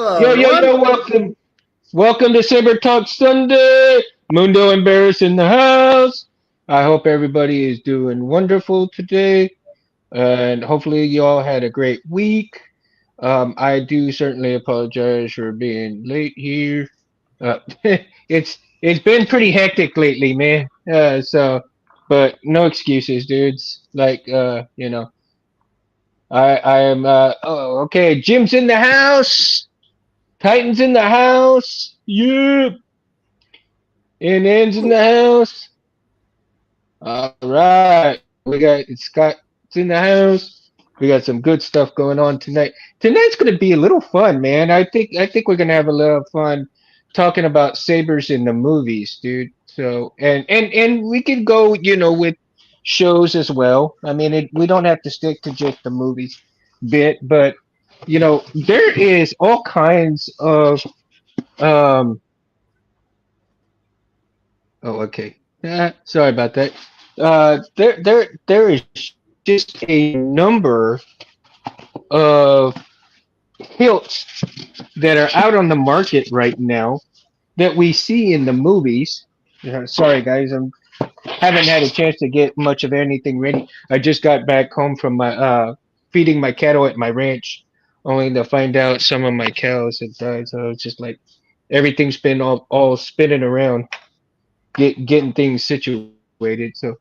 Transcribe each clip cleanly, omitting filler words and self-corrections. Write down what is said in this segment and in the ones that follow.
Hello, Yo, yo, everyone. yo, welcome to Saber Talk Sunday. Mundo Embarrass in the house. I hope everybody is doing wonderful today, and hopefully you all had a great week. I do certainly apologize for being late here. It's been pretty hectic lately, man. But no excuses, dudes. I am. Oh, okay. Jim's in the house. Titans in the house. Yep. And ends in the house. All right. We got Scott's in the house. We got some good stuff going on tonight. Tonight's gonna be a little fun, man. I think we're gonna have a little fun talking about sabers in the movies, dude. So and we could go, with shows as well. I mean, we don't have to stick to just the movies bit, but there is all kinds of um Oh, okay. Sorry about that. There is just a number of hilts that are out on the market right now that we see in the movies. Sorry, guys, I haven't had a chance to get much of anything ready. I just got back home from my feeding my cattle at my ranch, only to find out some of my cows had died. So it's just like everything's been all spinning around. Getting things situated. So,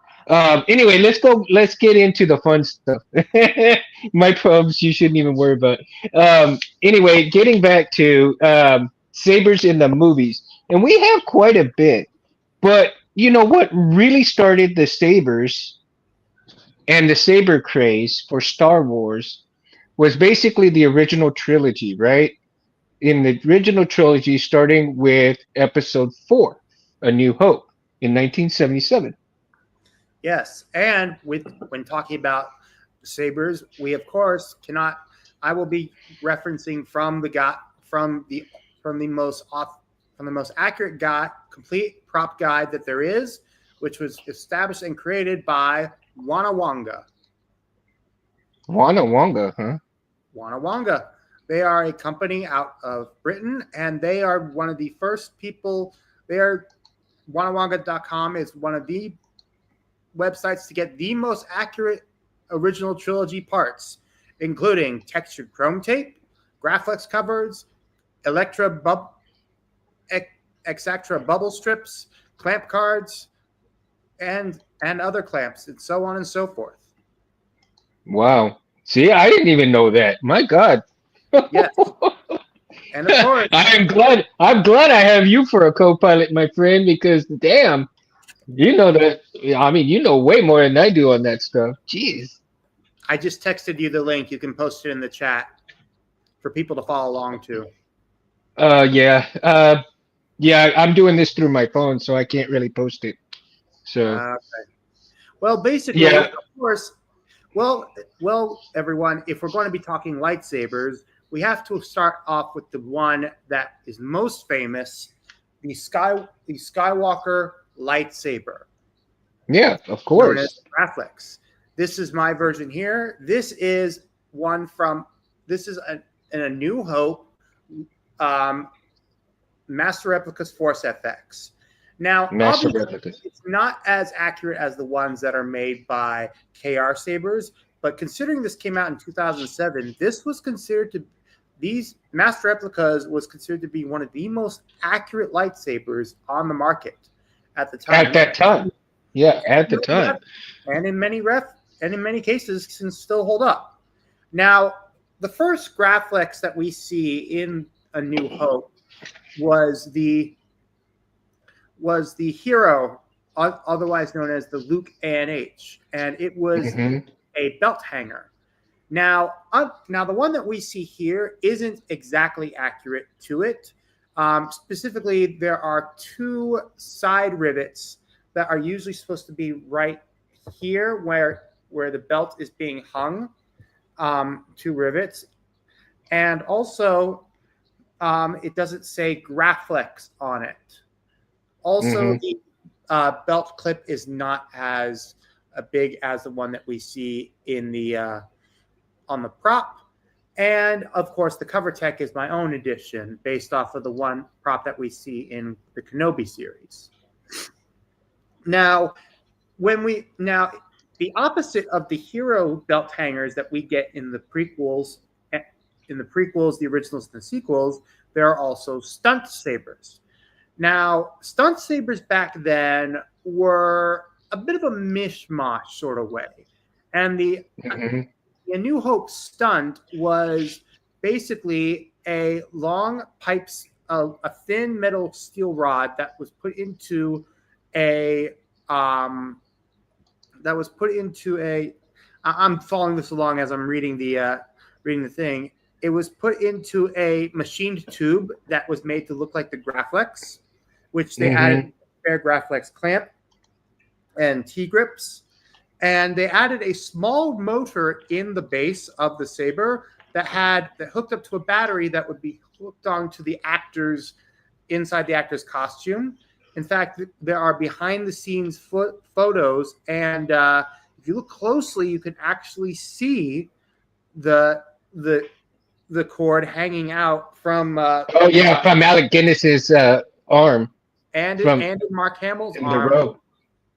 anyway, let's get into the fun stuff. My problems you shouldn't even worry about. Anyway, getting back to sabers in the movies, and we have quite a bit. But you know what really started the sabers and the saber craze for Star Wars was basically the original trilogy, right? In the original trilogy, starting with Episode 4, A New Hope, in 1977. Yes, and with when talking about sabers, we of course cannot. I will be referencing from the got from the most from the most accurate guide, complete prop guide that there is, which was established and created by Wanawanga. Wanda Wonga, huh? Wanawanga. They are a company out of Britain, and they are one of the first people. They are Wanawanga.com is one of the websites to get the most accurate original trilogy parts, including textured chrome tape, Graflex covers, Electra bub, Exactra bubble strips, clamp cards, and other clamps, and so on and so forth. Wow. See, I didn't even know that. My God. Yes, and of course, I'm glad I have you for a co-pilot, my friend, because damn, you know that. I mean, you know way more than I do on that stuff. Jeez. I just texted you the link. You can post it in the chat for people to follow along to. Yeah. Yeah. I'm doing this through my phone, so I can't really post it. So, Okay. Well, basically, yeah. of course, well, everyone, if we're going to be talking lightsabers, we have to start off with the one that is most famous, the Skywalker lightsaber, Yeah. Of known as course. Graflex. This is my version here. One from this is in a New Hope um, Master Replicas Force FX. Now, Master obviously, replicas. it's not as accurate as the ones that are made by KR Sabers, but considering this came out in 2007, this was considered to these Master Replicas was considered to be one of the most accurate lightsabers on the market at the At time. that time. Yeah. At the time. And in many cases can still hold up. Now, the first Graflex that we see in A New Hope was the hero, otherwise known as the Luke ANH, and it was Hmm. a belt hanger. Now the one that we see here isn't exactly accurate to it. Specifically, there are two side rivets that are usually supposed to be right here, where the belt is being hung. Two rivets, and also it doesn't say Graflex on it. Also, Hmm. the belt clip is not as big as the one that we see in the on the prop. And of course, the cover tech is my own edition based off of the one prop that we see in the Kenobi series. Now, now the opposite of the hero belt hangers that we get in the prequels, the originals, and the sequels, there are also stunt sabers. Now, stunt sabers back then were a bit of a mishmash sort of way, and Hmm. the New Hope stunt was basically a long pipes, a thin metal steel rod that was put into a um, that was put into a. I'm following this along as I'm reading the thing. It was put into a machined tube that was made to look like the Graflex, which they added Hmm. spare Graflex clamp and T grips, and they added a small motor in the base of the saber that hooked up to a battery that would be hooked onto the actors inside the actor's costume. In fact, there are behind the scenes photos, and if you look closely, you can actually see the the the cord hanging out from Oh yeah, from Alec Guinness's arm from and in Mark Hamill's the arm. rope.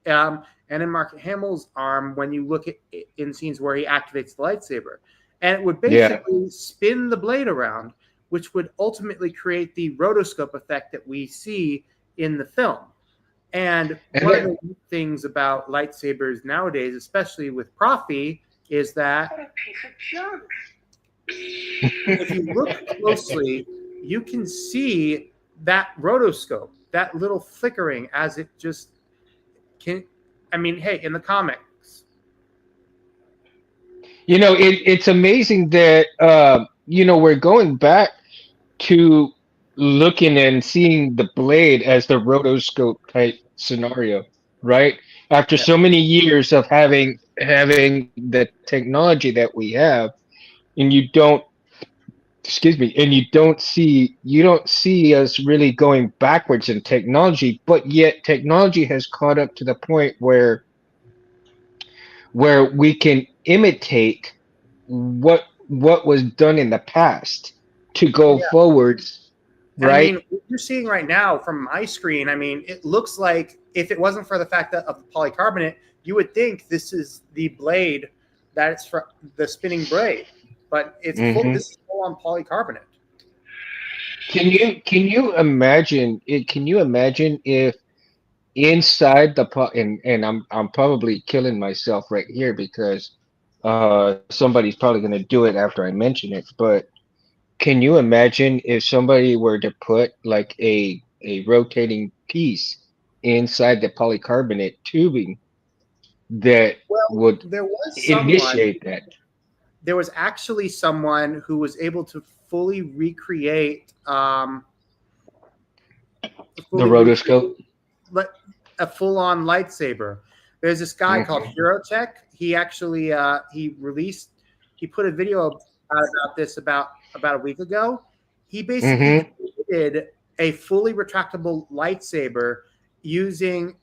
And in Mark Hamill's arm when you look at in scenes where he activates the lightsaber. And it would Yeah, basically spin the blade around, which would ultimately create the rotoscope effect that we see in the film. And and one of then, the things about lightsabers nowadays, especially with Profi, is that if you look closely, you can see that rotoscope, that little flickering as it just can. I mean, hey, in the comics, it's amazing that we're going back to looking and seeing the blade as the rotoscope type scenario, right? After yeah. so many years of having the technology that we have, and you don't see us really going backwards in technology, but yet technology has caught up to the point where we can imitate what was done in the past to Oh go yeah. forwards, And I right? mean, what you're seeing right now from my screen, I mean, it looks like if it wasn't for the fact that of the polycarbonate, you would think this is the blade that it's for the spinning blade, but it's full. Hmm. This is full on polycarbonate. Can you imagine it? Can you imagine if inside and I'm probably killing myself right here because somebody's probably going to do it after I mention it, but can you imagine if somebody were to put like a rotating piece inside the polycarbonate tubing that Well, would there was someone. initiate that? There was actually someone who was able to fully recreate, The fully recreate rotoscope. a full-on lightsaber. There's this guy called Hmm. HeroTech. He actually he put a video out about this about a week ago. He basically Hmm. created a fully retractable lightsaber using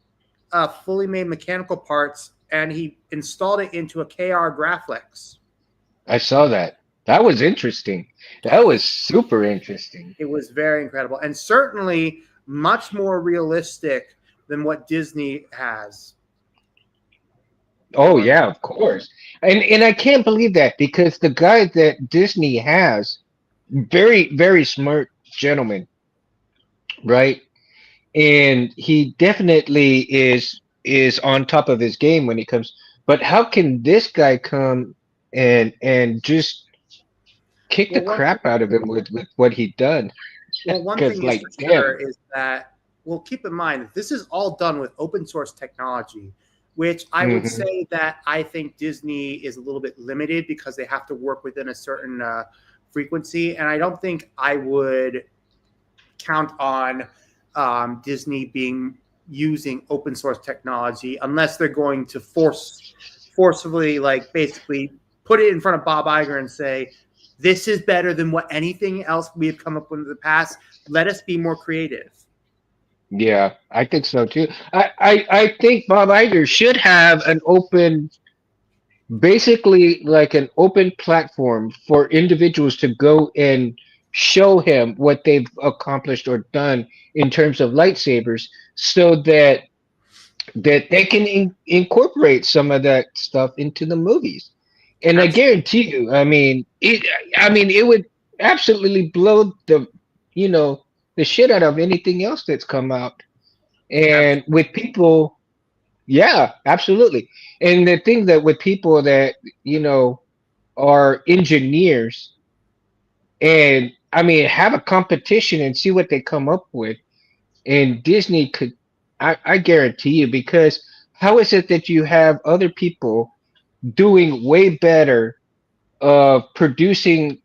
fully made mechanical parts, and he installed it into a KR Graphics. I saw that. That was interesting. That was super interesting. It was very incredible, and certainly much more realistic than what Disney has Oh going. yeah, of course. And I can't believe that because the guy that Disney has, very smart gentleman, right? And he definitely is on top of his game when it comes. But how can this guy come and just kick the Well, one crap out of him with what he done? Well, one Because thing is like, for sure damn. is that, well, keep in mind that this is all done with open source technology, which I would Hmm. say that I think Disney is a little bit limited because they have to work within a certain frequency. And I don't think I would count on Disney being using open source technology unless they're going to forcefully, like, basically put it in front of Bob Iger and say, this is better than what anything else we have come up with in the past. Let us be more creative. Yeah, I think so too. I think Bob Iger should have an open basically like an open platform for individuals to go and show him what they've accomplished or done in terms of lightsabers, so that they can incorporate some of that stuff into the movies. And I Absolutely. guarantee you, I mean, it would absolutely blow the, you know, the shit out of anything else that's come out. And with people, yeah, absolutely. And the thing that with people that, you know, are engineers, and I mean, have a competition and see what they come up with. And Disney could, I guarantee you, because how is it that you have other people doing way better of producing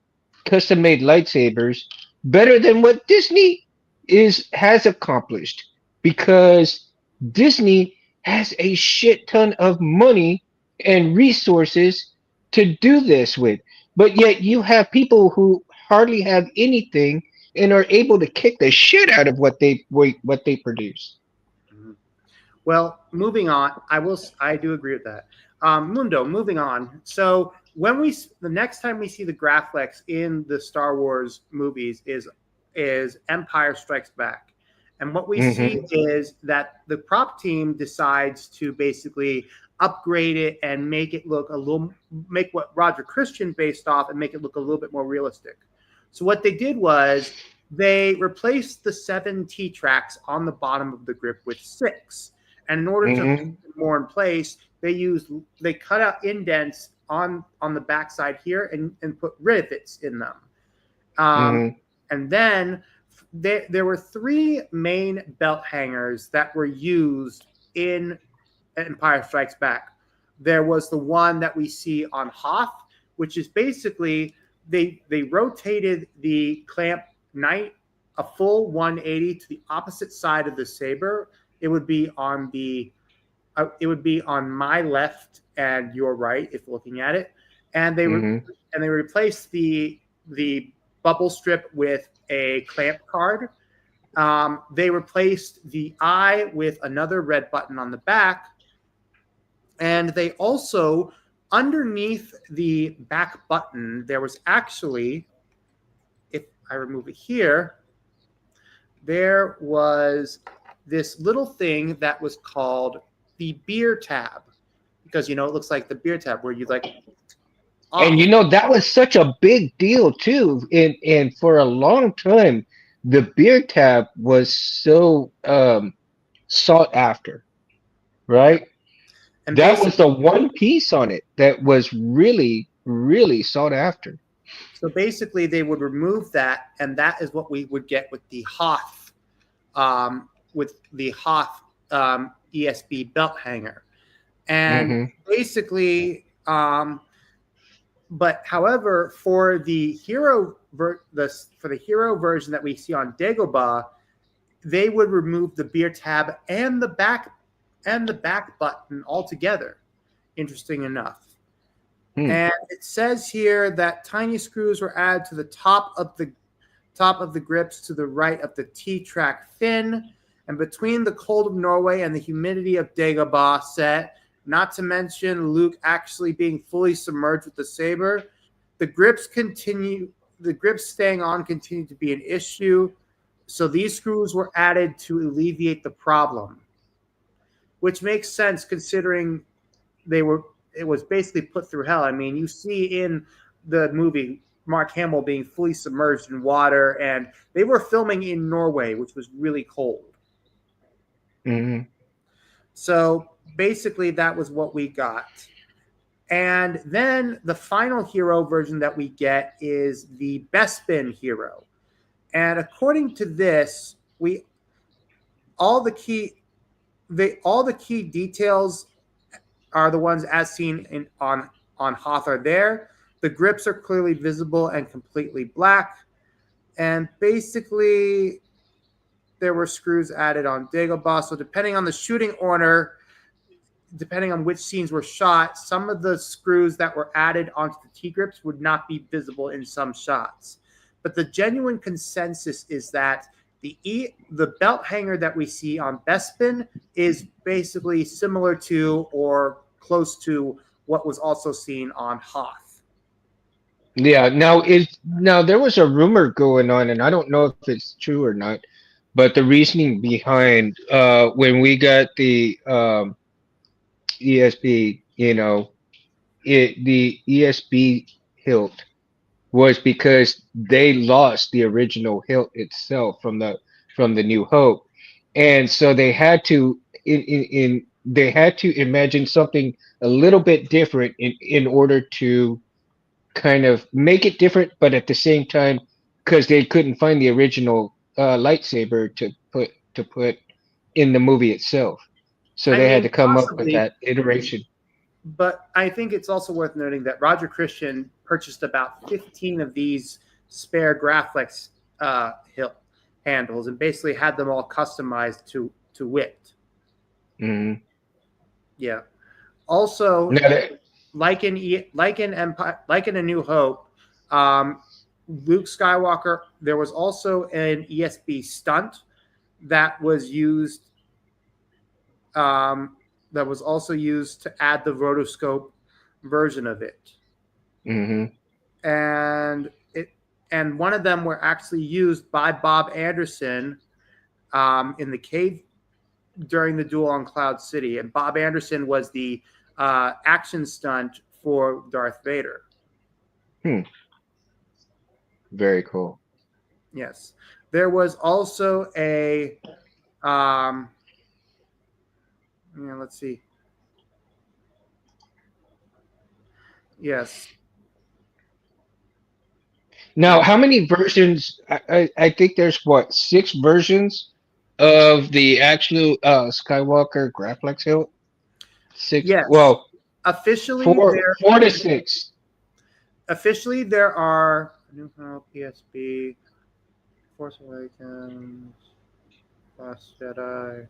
custom made lightsabers better than what Disney has accomplished? Because Disney has a shit ton of money and resources to do this with. But yet you have people who hardly have anything and are able to kick the shit out of what they produce. Mhm. Well, moving on, I do agree with that. Mundo, moving on. So the next time we see the Graphics in the Star Wars movies is Empire Strikes Back, and what we see Hmm. is that the prop team decides to basically upgrade it and make what Roger Christian based off and make it look a little bit more realistic. So what they did was they replaced the seven T tracks on the bottom of the grip with six, and in order to hold Hmm. it more in place, they cut out indents on the backside here and put rivets in them. Um, Hmm. and then there were three main belt hangers that were used in Empire Strikes Back. There was the one that we see on Hoth, which is basically they rotated the clamp night a full 180 to the opposite side of the saber. It would be on my left and your right if looking at it, and Hmm. they replaced the bubble strip with a clamp card. They replaced the eye with another red button on the back, and they also, underneath the back button, there was actually, if I remove it here, there was this little thing that was called the beer tab, because it looks like the beer tab where you like And you off. know that was such a big deal too. And for a long time, the beer tab was so sought after, Yep. right? And That was basically, the one piece on it that was really, really sought after. they would remove that, and that is what we would get with the Hoth ESB belt hanger. And Hmm. basically, but however, for the for the hero version that we see on Dagobah, they would remove the beer tab and the back button altogether. Interesting enough. Hmm. And it says here that tiny screws were added to the top of the grips to the right of the T-track fin, and between the cold of Norway and the humidity of Dagobah set, not to mention Luke actually being fully submerged with the saber, the grips continue. The grips staying on continue to be an issue, so these screws were added to alleviate the problem, which makes sense considering they were it was basically put through hell. I mean, you see in the movie Mark Hamill being fully submerged in water, and they were filming in Norway, which was really cold. Hmm. So basically, that was what we got. And then the final hero version that we get is the Bespin hero. And according to this, we all the key all the key details are the ones as seen on Hoth are there. The grips are clearly visible and completely black. And basically, there were screws added on Dagobah. So depending on the shooting order, depending on which scenes were shot, some of the screws that were added onto the T grips would not be visible in some shots. But the genuine consensus is that the belt hanger that we see on Bespin is basically similar to or close to what was also seen on Hoth. Yeah. Now there was a rumor going on, and I don't know if it's true or not, but the reasoning behind when we got the ESB, the ESB hilt was because they lost the original hilt itself from the New Hope, and so they had to they had to imagine something a little bit different in order to kind of make it different, but at the same time, because they couldn't find the original lightsaber to put in the movie itself, so I they had to mean, come up with possibly, that iteration. but I think it's also worth noting that Roger Christian purchased about 15 of these spare Graflex hilt handles and basically had them all customized to wit. Hmm. Yeah. Also, Now that, like in Empire, like in A New Hope, um, Luke Skywalker. There was also an ESB stunt that was used. Um, that was also used to add the rotoscope version of it, hmm and it and one of them were actually used by Bob Anderson in the cave during the duel on Cloud City, and Bob Anderson was the action stunt for Darth Vader. hmm, very cool. Yes, there was also a um, yeah, let's see. Yes, Now, yeah, how many versions? I think there's what, six versions of the actual Skywalker Graplex hilt. Six. yes. Well, Officially, four to six. there are New Hope, PSB, Force Awakens, Last Jedi.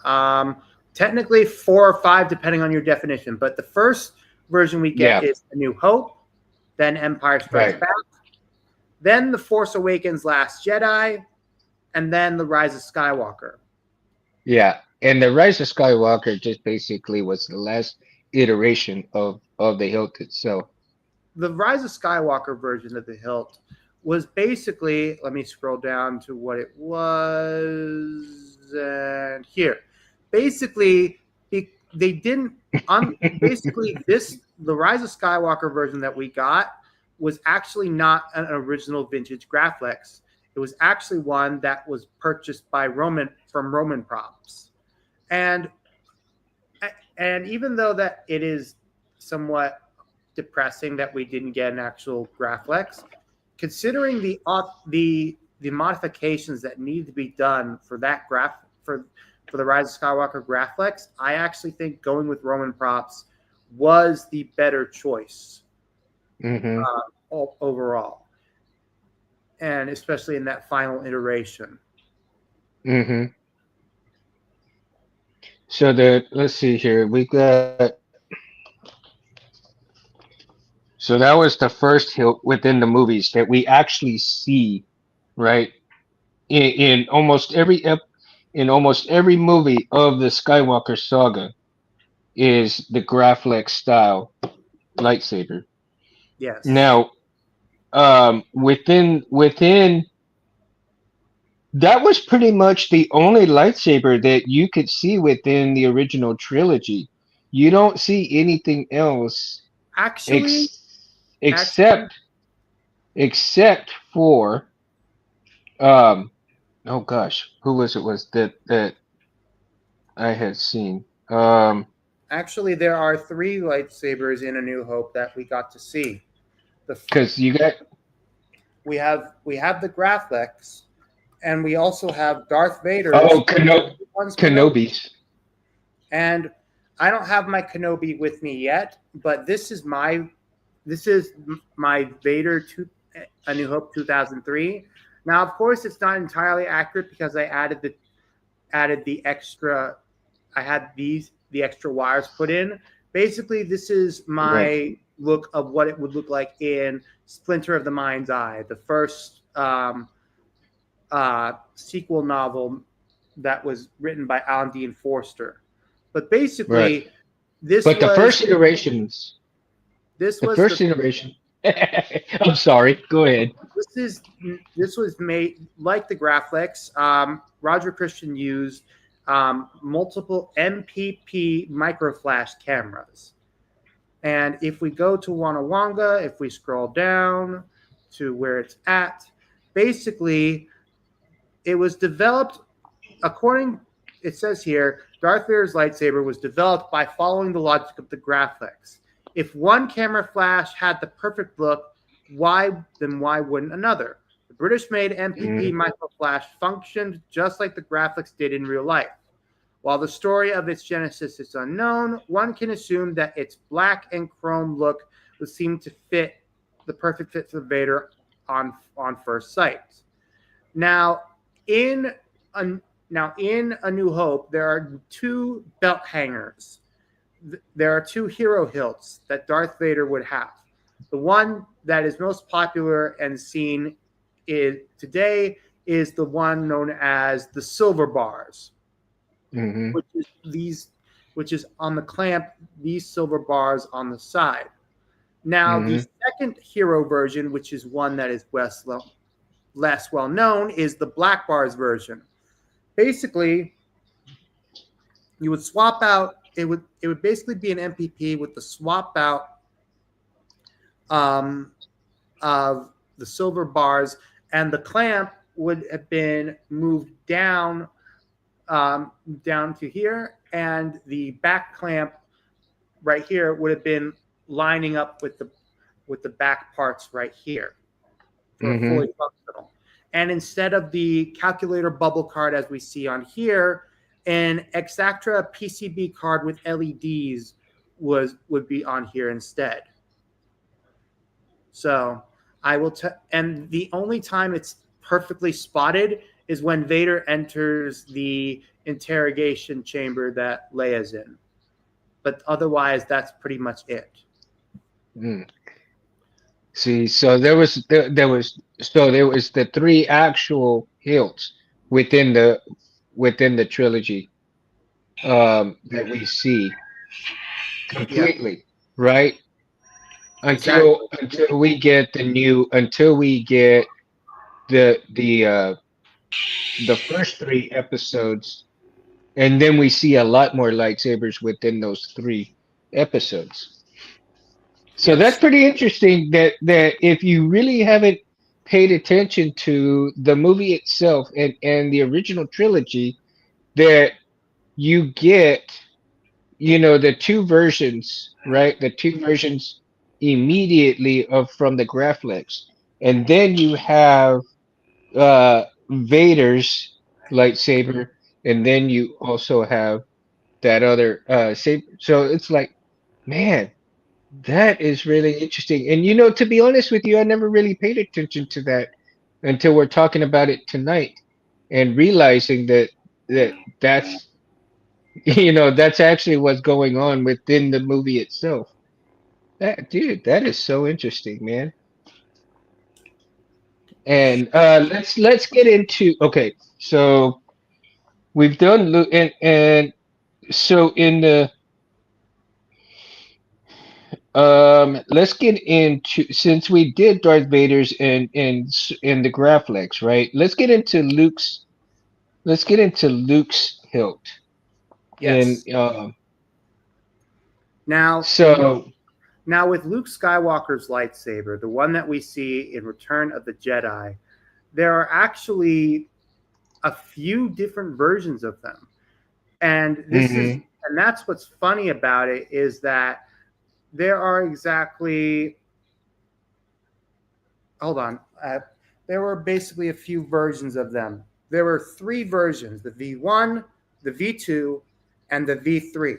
Um, Technically four or five, depending on your definition. But the first version we get Yeah. is A New Hope, then Empire Strikes Right. Back, then The Force Awakens, Last Jedi, and then The Rise of Skywalker. Yeah. And the Rise of Skywalker just basically was the last iteration of the hilt itself. The Rise of Skywalker version of the hilt was basically, let me scroll down to what it was, and here. Basically, they didn't, basically, the Rise of Skywalker version that we got was actually not an original vintage Graflex. It was actually one that was purchased by Roman Props. And even though that it is somewhat depressing that we didn't get an actual Graflex, considering the modifications that need to be done for that for the Rise of Skywalker Graflex, I actually think going with Roman props was the better choice Hmm. overall, and especially in that final iteration. Hmm. So let's see here. We got, so that was the first hilt within the movies that we actually see, right? In in almost every movie of the Skywalker saga is the Graflex style lightsaber. Yes, Now, within that was pretty much the only lightsaber that you could see within the original trilogy. You don't see anything else actually, ex- actually, except except for um oh gosh, who was that I had seen? actually, there are three lightsabers in A New Hope that we got to see. The Because you got, we have the Graflex, and we also have Darth Vader's oh, one's Kenobi. Kenobi's. And I don't have my Kenobi with me yet, but this is my Vader A New Hope 2003. Now, of course, it's not entirely accurate because I added the extra. I had the extra wires put in. Basically, this is Right. my look of what it would look like in Splinter of the Mind's Eye, the first sequel novel that was written by Alan Dean Forster. But Right. basically, This But the was first iterations, this the was first the iteration. I'm sorry. Go ahead. this is this was made like the Graphics. Roger Christian used multiple MPP micro flash cameras. And if we go to Wanawanga, if we scroll down to where it's at, basically it was developed according, it says here, Darth Vader's lightsaber was developed by following the logic of the graphics. If one camera flash had the perfect look, why wouldn't another? The British made MPP Mm-hmm. micro flash functioned just like the graphics did in real life. While the story of its genesis is unknown, one can assume that its black and chrome look would seem to fit the perfect fit for Vader on first sight. Now, in a, in A New Hope, there are two belt hangers. There are two hero hilts that Darth Vader would have. The one that is most popular and seen today is the one known as the silver bars, Mm-hmm. which is these, which is on the clamp, these silver bars on the side. Now, the Mm-hmm. second hero version, which is one that is less well known, is the black bars version. Basically, you would swap out. It would basically be an MPP with the swap out um, of the silver bars, and the clamp would have been moved down to here, and the back clamp right here would have been lining up with the back parts right here for a fully Mm-hmm. functional. And instead of the calculator bubble card as we see on here, an Exactra PCB card with LEDs would be on here instead. So and the only time it's perfectly spotted is when Vader enters the interrogation chamber that Leia's in. But otherwise, that's pretty much it. Mm. See, so there was the three actual hilts within the trilogy that we see Yeah, completely, right? exactly. Until we get the first three episodes, and then we see a lot more lightsabers within those three episodes. So that's Yes. pretty interesting that if you really haven't paid attention to the movie itself and the original trilogy, that you get, the two versions, right? The two versions immediately of from the Graphics. And then you have Vader's lightsaber, and then you also have that other saber. So it's like, man, that is really interesting. And to be honest with you, I never really paid attention to that until we're talking about it tonight and realizing that's that's actually what's going on within the movie itself. That is so interesting, man. And let's get into, okay. So we've done and so in the let's get into, since we did Darth Vader's in the Graphics, right? Let's get into Luke's hilt. And Yes. Now, so now with Luke Skywalker's lightsaber, the one that we see in Return of the Jedi, there are actually a few different versions of them. And mhm, that's what's funny about it, is that there are exactly, hold on, there were basically a few versions of them. There were three versions: the V1, the V2, and the V3.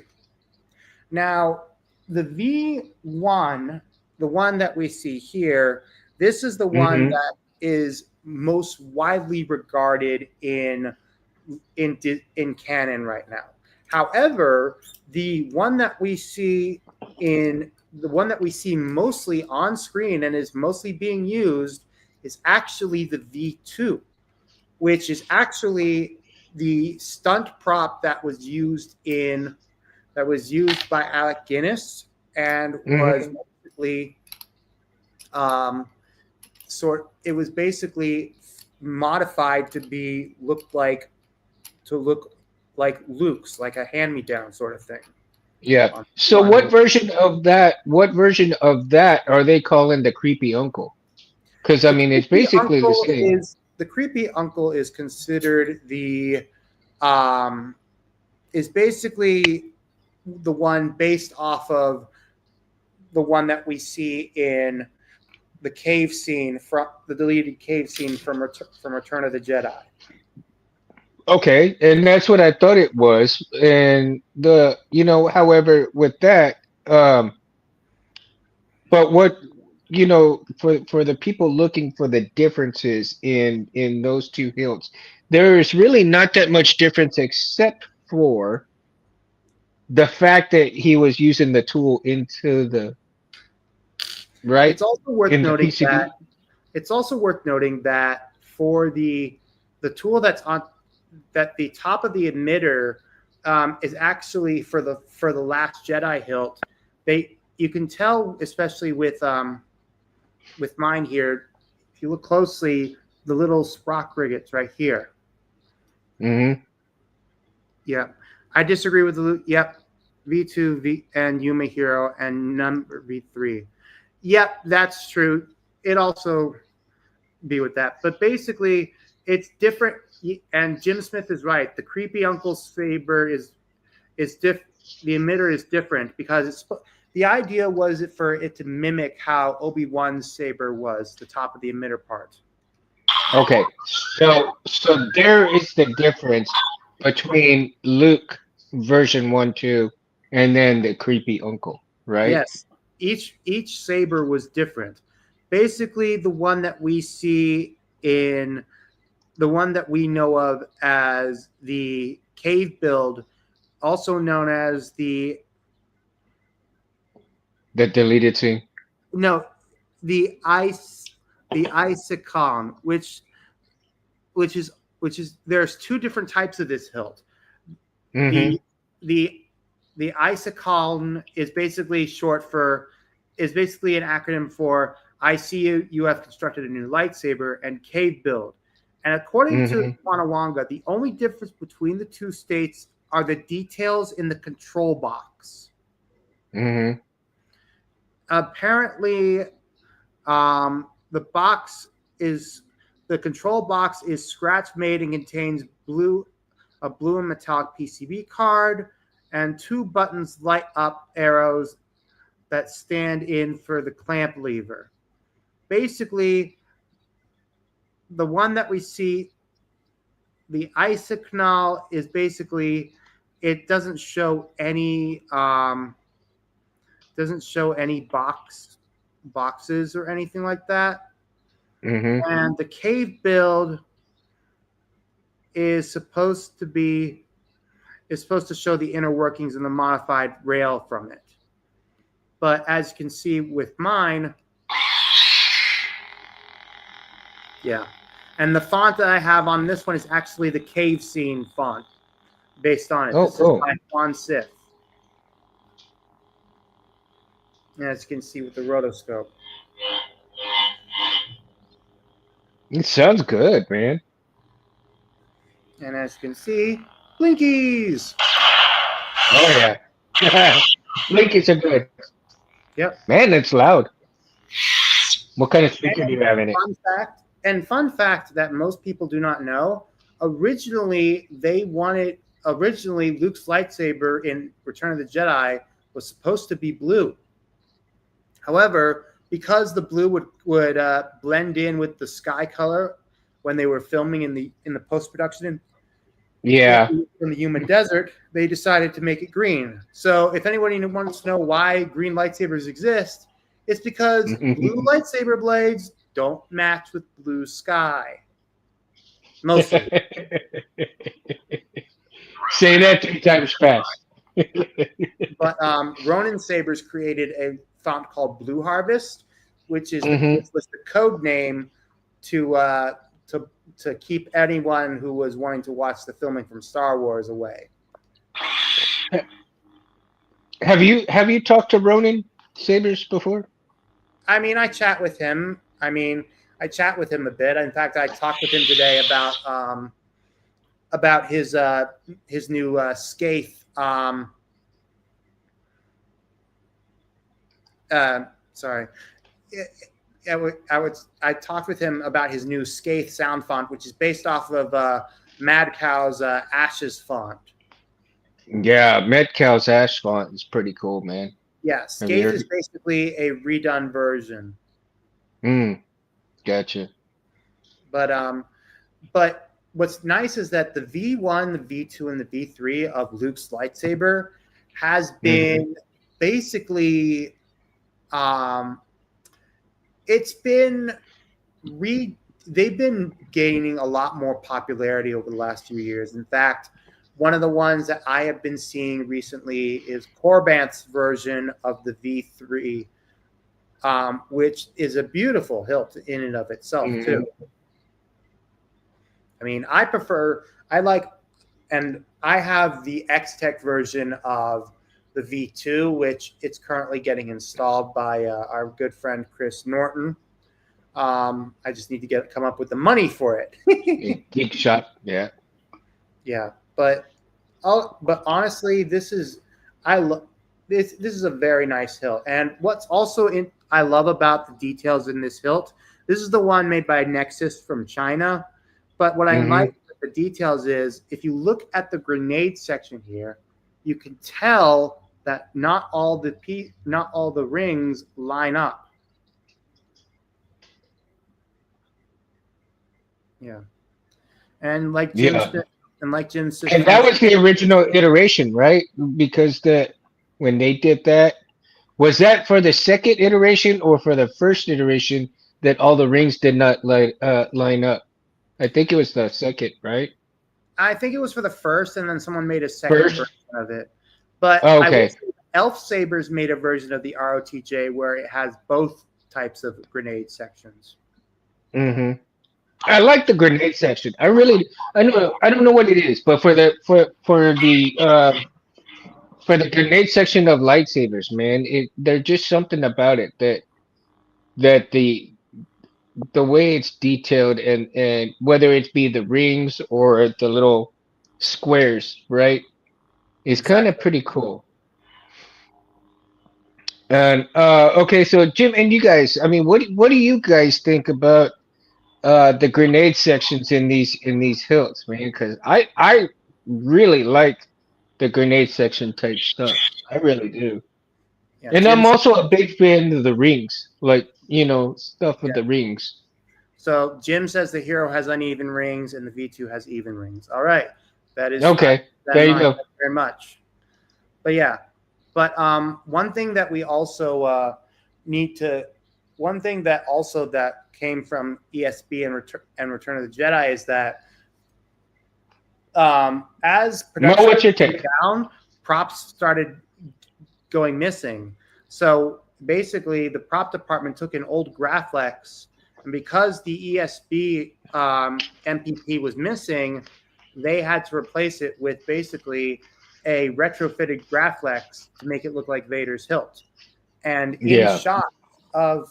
Now, the V1, the one that we see here, this is the one mhm, that is most widely regarded in canon right now. However, the one that we see mostly on screen and is mostly being used is actually the V2, which is actually the stunt prop that was used in that was used by Alec Guinness and was Hmm. basically um, it was basically modified to be look like Luke's, like a hand me down sort of thing. Yeah. On, So on what version of that? What version of that are they calling the creepy uncle? Because I mean, it's basically the same. the creepy uncle is considered um, is basically the one based off of the one that we see in the cave scene from the deleted cave scene from Return of the Jedi. Okay, and that's what I thought it was. And however, with that, um, but what for the people looking for the differences in those two hilts, there is really not that much difference except for the fact that he was using the tool into the right It's also worth in the noting PCB. that for the tool that's on that the top of the emitter is actually for the last Jedi hilt. You can tell, especially with mine here, if you look closely, the little sprock riggets right here. Hmm. Yeah, I disagree with the yep. V2 V and Yuma Hero and number V3. Yep, that's true. It also be with that. But basically, it's different. And Jim Smith is right. The creepy Uncle Saber is diff. The emitter is different because the idea was for it to mimic how Obi-Wan's saber was, the top of the emitter part. Okay, so there is the difference between Luke version 1, 2, and then the creepy uncle, right? Yes, each saber was different. Basically, the one that we know of as the cave build, also known as The deleted scene. no, the ice the Isicon, which is there's two different types of this hilt. Mm-hmm. The the the Isicon is basically an acronym for I see you have constructed a new lightsaber and cave build. And according to Mm-hmm. Wanawanga, the only difference between the two states are the details in the control box. Mm-hmm. Apparently, the box is the control box is scratch made and contains a blue and metallic PCB card and two buttons light up arrows that stand in for the clamp lever. Basically, the one that we see, the isocanal, is basically it doesn't show any boxes or anything like that. Mm-hmm. And the cave build is supposed to be is supposed to show the inner workings and the modified rail from it. But as you can see with mine, yeah. And the font that I have on this one is actually the cave scene font based on it. Oh, This is cool. by Juan Sith. As you can see with the rotoscope. It sounds good, man. And as you can see, Blinkies. Oh yeah. Blinkies are good. Yep. Man, that's loud. What kind of speaker do And you have in it? fun fact that most people do not know, originally Luke's lightsaber in Return of the Jedi was supposed to be blue. However, because the blue would blend in with the sky color when they were filming in the post production Yeah. in the human desert, they decided to make it green. So if anybody wants to know why green lightsabers exist, it's because blue lightsaber blades don't match with blue sky. Mostly. Say that 3 times fast. But Ronin Sabers created a font called Blue Harvest, Hmm. which was the code name to to keep anyone who was wanting to watch the filming from Star Wars away. Have you talked to Ronin Sabers before? I mean, I chat with him. I chat with him a bit. In fact, I talked with him today about his new Skaith. Sorry, I talked with him about his new Skaith sound font, which is based off of Mad Cow's Ashes font. Yeah, Metcalf's Ash font is pretty cool, man. Yeah, Have you Skaith is heard? basically a redone version, Mm, gotcha. but but what's nice is that the V1, the V2, and the V3 of Luke's lightsaber has Hmm. been basically um, it's been re they've been gaining a lot more popularity over the last few years. In fact, one of the ones that I have been seeing recently is Corbant's version of the V3, which is a beautiful hilt in and of itself too. Hmm. I mean, I like, and I have the X Tech version of the V2, which it's currently getting installed by our good friend Chris Norton. I just need to come up with the money for it. Geek shop. Yeah. Yeah, but honestly, I love this. This is a very nice hilt, and what's also in I love about the details in this hilt. This is the one made by Nexus from China, but what I like Hmm. with the details is if you look at the grenade section here, you can tell that not all the rings line up. Yeah, and like Jim Yeah. said, and like Jim And that Sister was the original iteration, right? Because when they did that, was that for the second iteration or for the first iteration that all the rings did not line up? I think it was the second, right? I think it was for the first, and then someone made a second First. version of it. But Oh, I will okay. say Elf Sabers made a version of the ROTJ where it has both types of grenade sections. Hmm. I like the grenade section. I don't know what it is, but for the grenade section of lightsabers, man, there's just something about it that the way it's detailed and whether it be the rings or the little squares, right, is kind of Exactly. pretty cool. And okay, so Jim and you guys, I mean, what do you guys think about the grenade sections in these hills, man? Because I really like the grenade section type stuff. I really do. Yeah, And Jim. I'm also a big fan of the rings, like stuff with Yeah. the rings. So Jim says the hero has uneven rings and the V2 has even rings. All right, that is I Okay, that there in you mind. go. Thank you very much. But yeah, but one thing that we also need to, one thing that also that came from ESB and Return of the Jedi is that as Mo, production what's your went take? down, props started going missing. So basically, the prop department took an old Graflex, and because the ESB MPP was missing, they had to replace it with basically a retrofitted Graflex to make it look like Vader's hilt. And in Yeah. shot of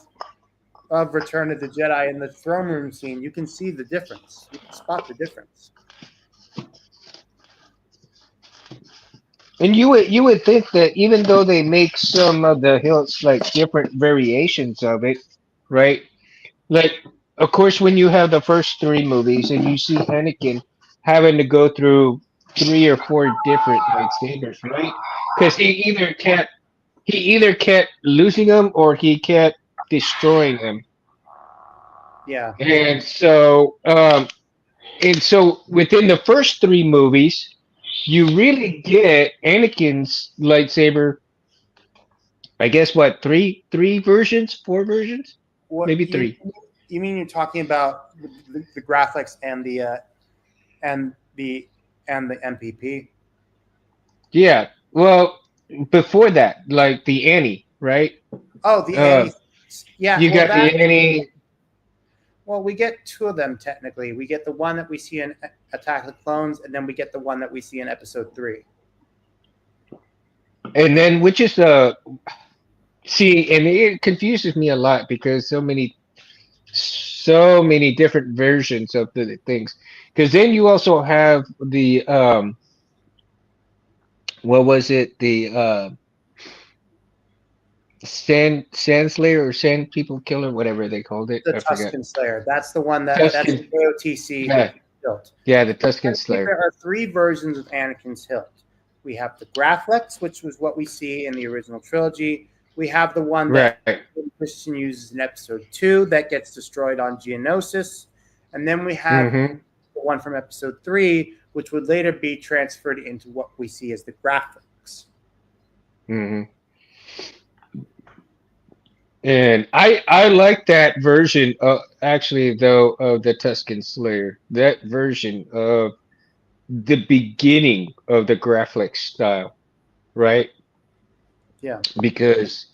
of Return of the Jedi in the throne room scene, you can see the difference. You can spot the difference. And you would think that even though they make some of the hills like different variations of it, right? Like, of course, when you have the first three movies and you see Anakin having to go through three or four different lightsabers, right? Because he either kept losing them or he kept destroying them, Yeah, and so within the first three movies, you really get Anakin's lightsaber. I guess what, three versions, four versions, what maybe three. you mean? You're talking about the graphics and the and the MPP. Yeah. Well, before that, like the Annie, right? Oh, the Uh, Annie. Yeah, you got the Annie. well, we get two of them technically. We get the one that we see in Attack of the Clones, and then we get the one that we see in Episode 3. And then which is see, and it confuses me a lot because so many different versions of the things. Because then you also have the what was it? The sand slayer or sand people killer, whatever they called it. The I forget. Tuscan Slayer. That's the one that's Tuscan. the AOTC Yeah, hilt. yeah, the Tuscan Think Slayer. there are three versions of Anakin's hilt. We have the Graflex, which was what we see in the original trilogy. We have the one that Right. Christian uses in Episode 2 that gets destroyed on Geonosis, and then we have Mm-hmm. the one from Episode 3, which would later be transferred into what we see as the Graflex. Mm-hmm. And I like that version actually though of the Tuscan Slayer. That version of the beginning of the graphic style, right? Yeah, Because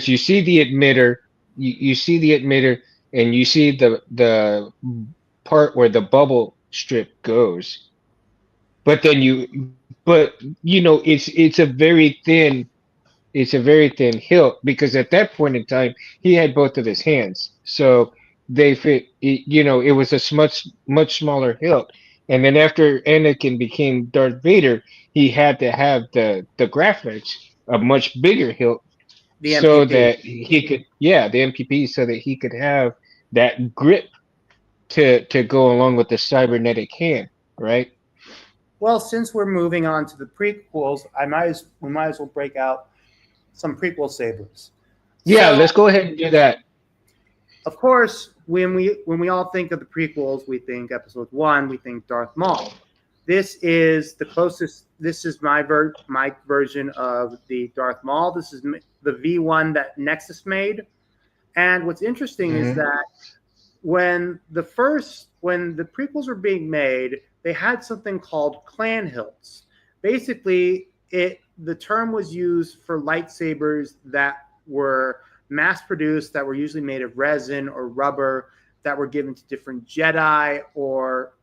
you see the emitter, you see the emitter, and you see the part where the bubble strip goes. But then it's a very thin hilt because at that point in time he had both of his hands, so they fit. It was a much smaller hilt, and then after Anakin became Darth Vader, he had to have the graphics a much bigger hilt the so MPP. that he could, the MPP, so that he could have that grip to go along with the cybernetic hand, right? Well, since we're moving on to the prequels, we might as well break out some prequel sabers. Yeah, So, let's go ahead and do that. of course, when we all think of the prequels, we think Episode 1, we think Darth Maul. This is the closest. This is my version of the Darth Maul. This is the V1 that Nexus made. And what's interesting is Hmm. that when the prequels were being made, they had something called clan hilts. Basically, the term was used for lightsabers that were mass produced, that were usually made of resin or rubber, that were given to different Jedi or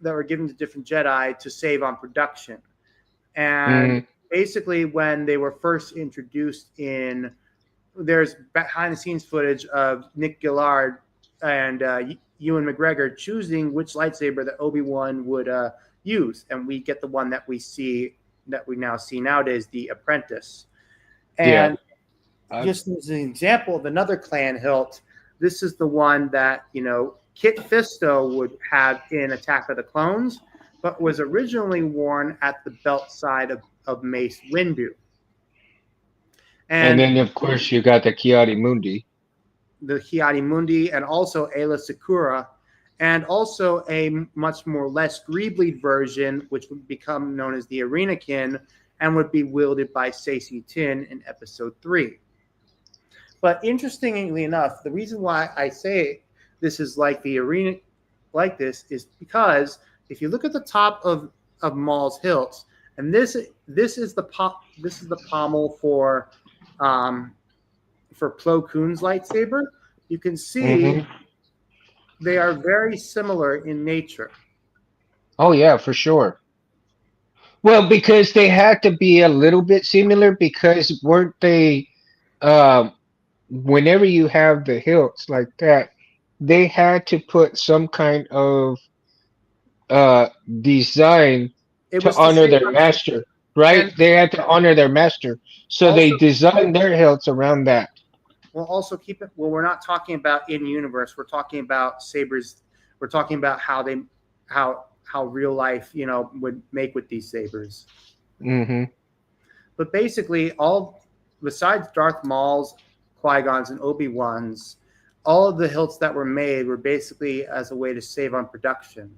that were given to different Jedi to save on production. And Hmm. basically, when they were first introduced there's behind the scenes footage of Nick Gillard and Ewan McGregor choosing which lightsaber that Obi-Wan would use, and we get the one that we now see nowadays, the Apprentice. Yeah. And just as an example of another clan hilt, this is the one that Kit Fisto would have in Attack of the Clones, but was originally worn at the belt side of Mace Windu. And And then, of course, you got the Kiadi Mundi. the Hiari Mundi, and also Ayla Sakura, and also a much more less greeblied version, which would become known as the Arenakin, and would be wielded by Sacy Tin in Episode 3. But interestingly enough, the reason why I say this is like the arena, like this, is because if you look at the top of Maul's hilts, and this is the pommel um, for Plo Koon's lightsaber, you can see Hmm. they are very similar in nature. Oh yeah, for sure. Well, because they had to be a little bit similar because weren't they? Um, Whenever you have the hilts like that, they had to put some kind of uh design It to was to honor save their master, right? and They had to honor their master, so also they designed their hilts around that. we'll also keep it. Well, we're not talking about in universe. We're talking about sabers. We're talking about how real life would make with these sabers. Hmm. But basically, all besides Darth Maul's, Qui Gon's, and Obi Wan's, all of the hilts that were made were basically as a way to save on production.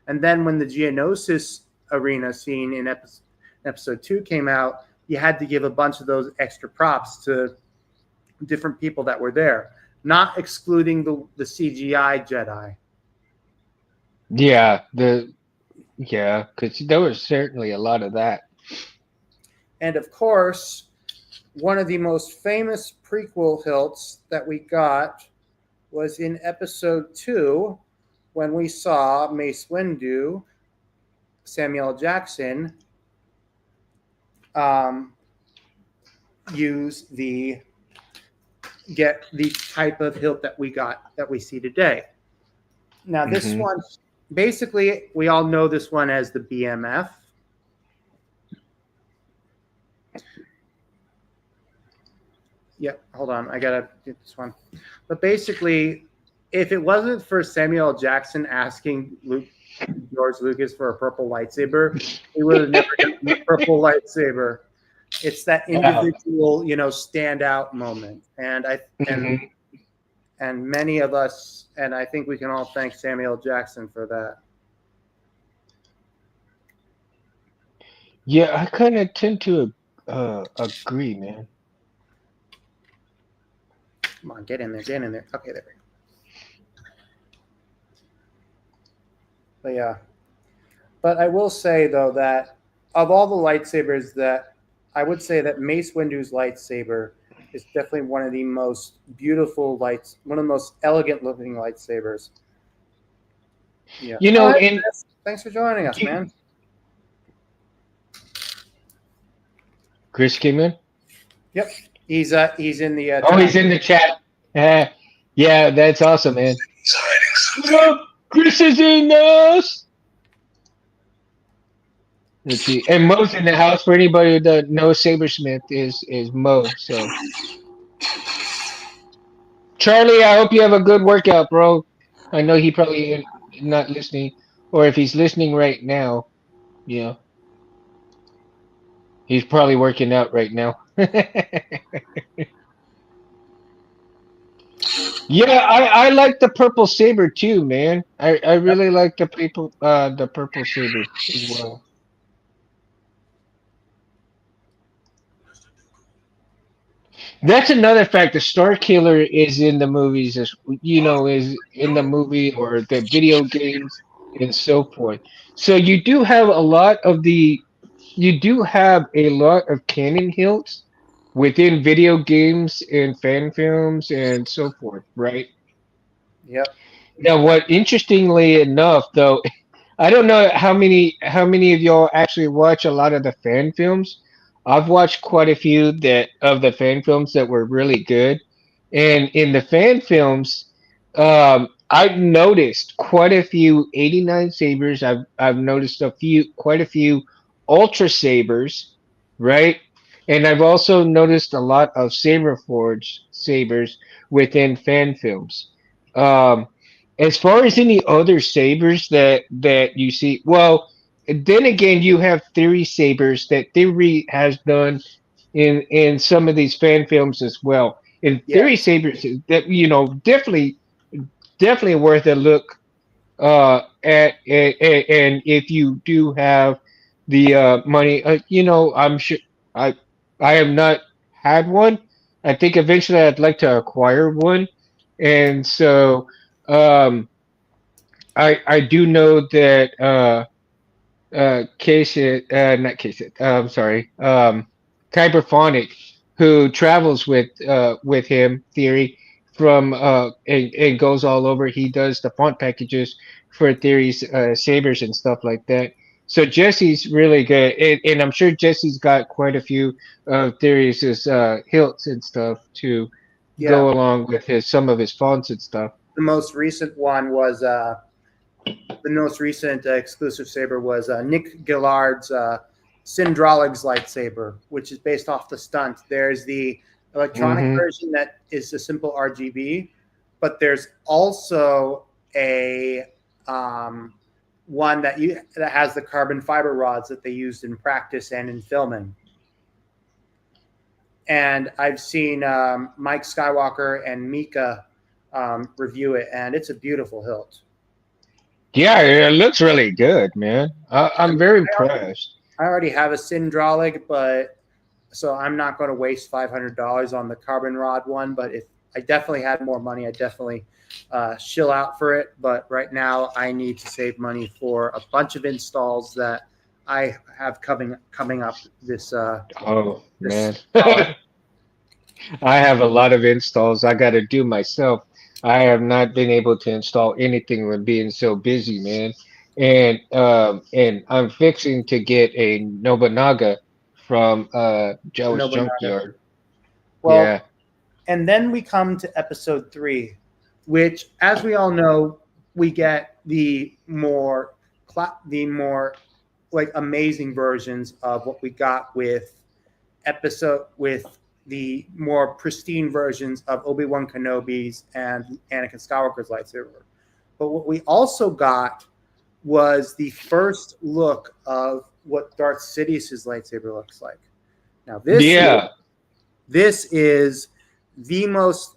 And then when the Geonosis arena scene in episode 2 came out, you had to give a bunch of those extra props to different people that were there, not excluding the CGI Jedi. Yeah, because there was certainly a lot of that. And of course, one of the most famous prequel hilts that we got was in episode 2 when we saw Mace Windu, Samuel Jackson, use the get the type of hilt that we see today. Now this Hmm. one, basically, we all know this one as the BMF. Yep, hold on, I gotta get this one. But basically, if it wasn't for Samuel Jackson asking George Lucas for a purple lightsaber, he would have never gotten the purple lightsaber. It's that Wow. individual, standout moment, Hmm. and many of us, and I think we can all thank Samuel Jackson for that. Yeah, I kind of tend to agree, man. Come on, get in there, get in there. Okay, there we go. But yeah, but I will say though that of all the lightsabers, that I would say that Mace Windu's lightsaber is definitely one of the most beautiful lights, one of the most elegant looking lightsabers. Yeah. You Oh, know, hey, and Chris. Thanks for joining us, you, man. Chris came in. Yep, he's in the Oh, chat. he's in the chat. Uh, yeah, that's awesome, man. What up? Chris is in us. Let's see. And Mo's in the house. For anybody that knows Sabersmith is Mo. So Charlie, I hope you have a good workout, bro. I know he probably ain't not listening, or if he's listening right now, you know, he's probably working out right now. Yeah, I like the purple saber too, man. I really like the purple saber as well. That's another fact. The Star Killer is in the movies, as is in the movie or the video games and so forth. So you do have a lot of canon hilts within video games and fan films and so forth, right? Yep. Now, what interestingly enough, though, I don't know how many of y'all actually watch a lot of the fan films. I've watched quite a few that of the fan films that were really good, and in the fan films, I've noticed quite a few 89 sabers. I've noticed quite a few ultra sabers, right? And I've also noticed a lot of saber forged sabers within fan films. Um, as far as any other sabers that you see, well, then again, you have Theory sabers that Theory has done in some of these fan films as well. And Theory Yes. sabers that definitely worth a look and if you do have the money, I'm sure I I have not had one. I think eventually I'd like to acquire one, and so I do know that not Casey, I'm sorry, Kyberphonic, who travels with him, Theory, from and goes all over. He does the font packages for Theory's sabers and stuff like that. So Jesse's really good, and I'm sure Jesse's got quite a few of Theory's hilts and stuff to Yeah. go along with his some of his fonts and stuff. The most recent one was the most recent exclusive saber was Nick Gillard's Syndralig's lightsaber, which is based off the stunt. There's the electronic Hmm. version that is a simple RGB, but there's also a um, one that has the carbon fiber rods that they used in practice and in filming. And I've seen Mike Skywalker and Mika review it, and it's a beautiful hilt. Yeah, it looks really good, man. I I'm mean, very impressed. I already have a Syndralig, but so I'm not going to waste $500 on the carbon rod one. But if I definitely had more money, I definitely shill out for it. But right now, I need to save money for a bunch of installs that I have coming up Oh this man, holiday. I have a lot of installs I got to do myself. I have not been able to install anything with being so busy, man. And I'm fixing to get a Nobunaga from Joe's Nobunaga. Junkyard. Well, Yeah. and then we come to episode three, which, as we all know, we get the more like amazing versions of what we got with the more pristine versions of Obi-Wan Kenobi's and Anakin Skywalker's lightsaber. But what we also got was the first look of what Darth Sidious's lightsaber looks like. Now Yeah. this is the most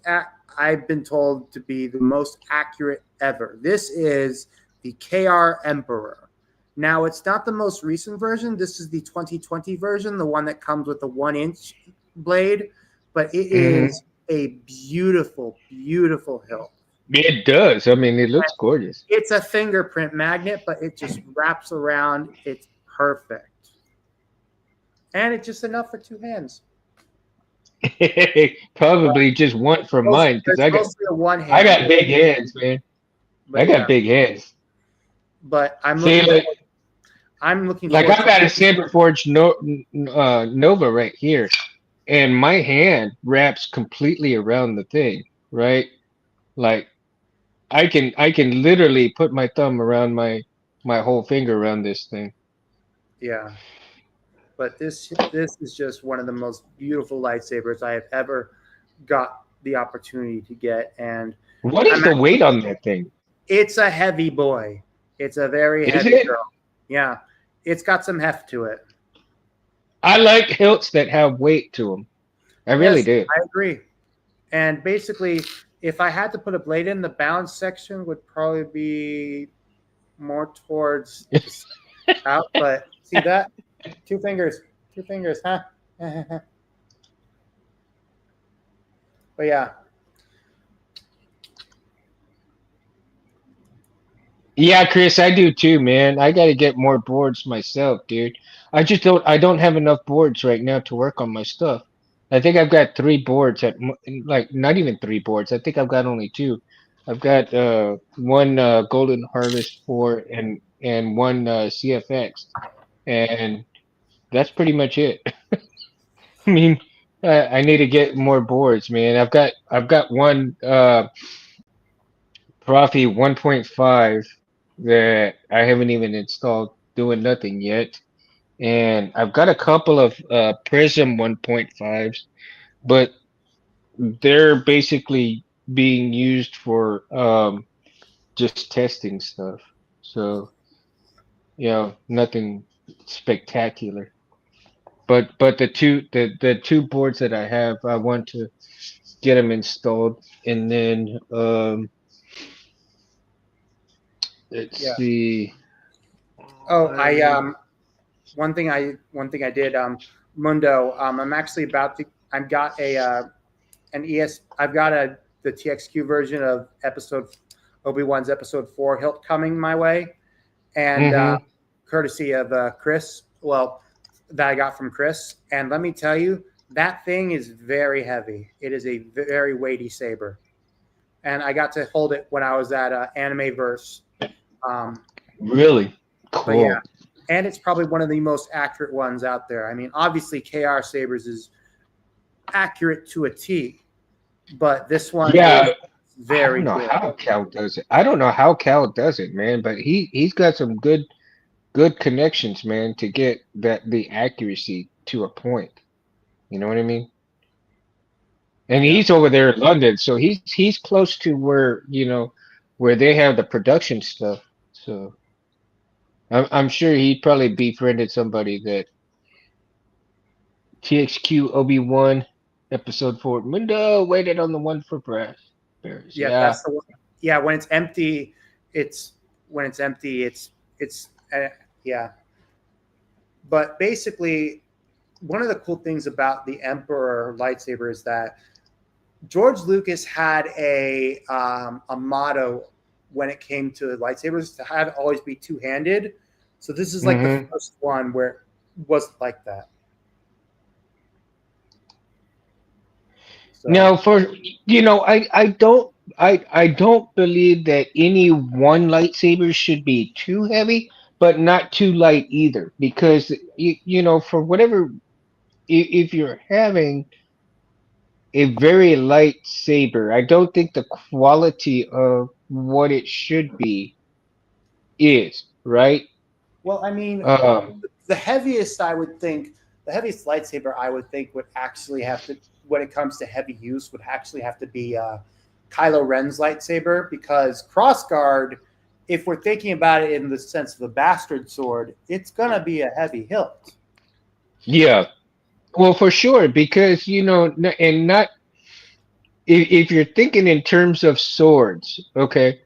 I've been told to be the most accurate ever. This is the KR Emperor. Now it's not the most recent version. This is the 2020 version, the one that comes with the 1 inch blade, but it Hmm. is a beautiful, beautiful hilt. It does. I mean, it looks gorgeous. It's a fingerprint magnet, but it just wraps around. It's perfect. And it's just enough for two hands. Probably just one for mine because It's mostly a one I hand. got big hands, man. I But got yeah, big hands. but See, I'm looking like forward I've to got a Saber Forge Nova right here, and my hand wraps completely around the thing, right? Like I can literally put my thumb around my whole finger around this thing. yeah. But this is just one of the most beautiful lightsabers I have ever got the opportunity to get, and What is I'm the actually weight on that thing? it's a heavy boy. It's a very Is heavy it? girl. Yeah, it's got some heft to it. I like hilts that have weight to them. I really Yes, do. I agree. And basically, if I had to put a blade in, the balance section would probably be more towards the out. But see that two fingers, huh? But yeah, Yeah, Chris, I do too, man. I got to get more boards myself, dude. I don't have enough boards right now to work on my stuff. I think I've got three boards like not even three boards. I think I've got only two. I've got one Golden Harvest 4 and one CFX, and that's pretty much it. I mean, I need to get more boards, man. I've got one Profi 1.5 that I haven't even installed, doing nothing yet. And I've got a couple of Prism 1.5s, but they're basically being used for just testing stuff. So, nothing spectacular. But the two boards that I have, I want to get them installed, and then let's yeah. see. Oh, I Um, one thing I did Mundo. I'm actually about to. I've got a an ES. I've got a the TXQ version of Obi-Wan's episode 4 hilt coming my way, and mhm. courtesy of Chris. Well, that I got from Chris. And let me tell you, that thing is very heavy. It is a very weighty saber, and I got to hold it when I was at Anime Verse. Um, Really but yeah, cool. and it's probably one of the most accurate ones out there. I mean, obviously, KR Sabers is accurate to a T, but this one Yeah, is I don't very know good. how Cal does it. I don't know how Cal does it, man, but he's got some good connections, man, to get the accuracy to a point. You know what I mean? And Yeah, he's over there in London, so he's close to where, where they have the production stuff. So I'm sure he probably befriended somebody that TXQ Obi-Wan episode 4 Mundo waited on the one for breath. Bears. yeah, Yeah. that's the one. Yeah, when it's empty, it's when it's empty, it's yeah. But basically, one of the cool things about the Emperor lightsaber is that George Lucas had a motto when it came to lightsabers to have it always be two handed. So this is like the Hmm. first one where it wasn't like that. So Now, I don't believe that any one lightsaber should be too heavy, but not too light either, because for whatever, if you're having a very light saber. I don't think the quality of what it should be is, right? Well, I mean, Um, the heaviest I would think, the heaviest lightsaber I would think would actually have to, when it comes to heavy use, would actually have to be Kylo Ren's lightsaber because crossguard, if we're thinking about it in the sense of a bastard sword, it's gonna be a heavy hilt. yeah, well, for sure, because and not if you're thinking in terms of swords, okay,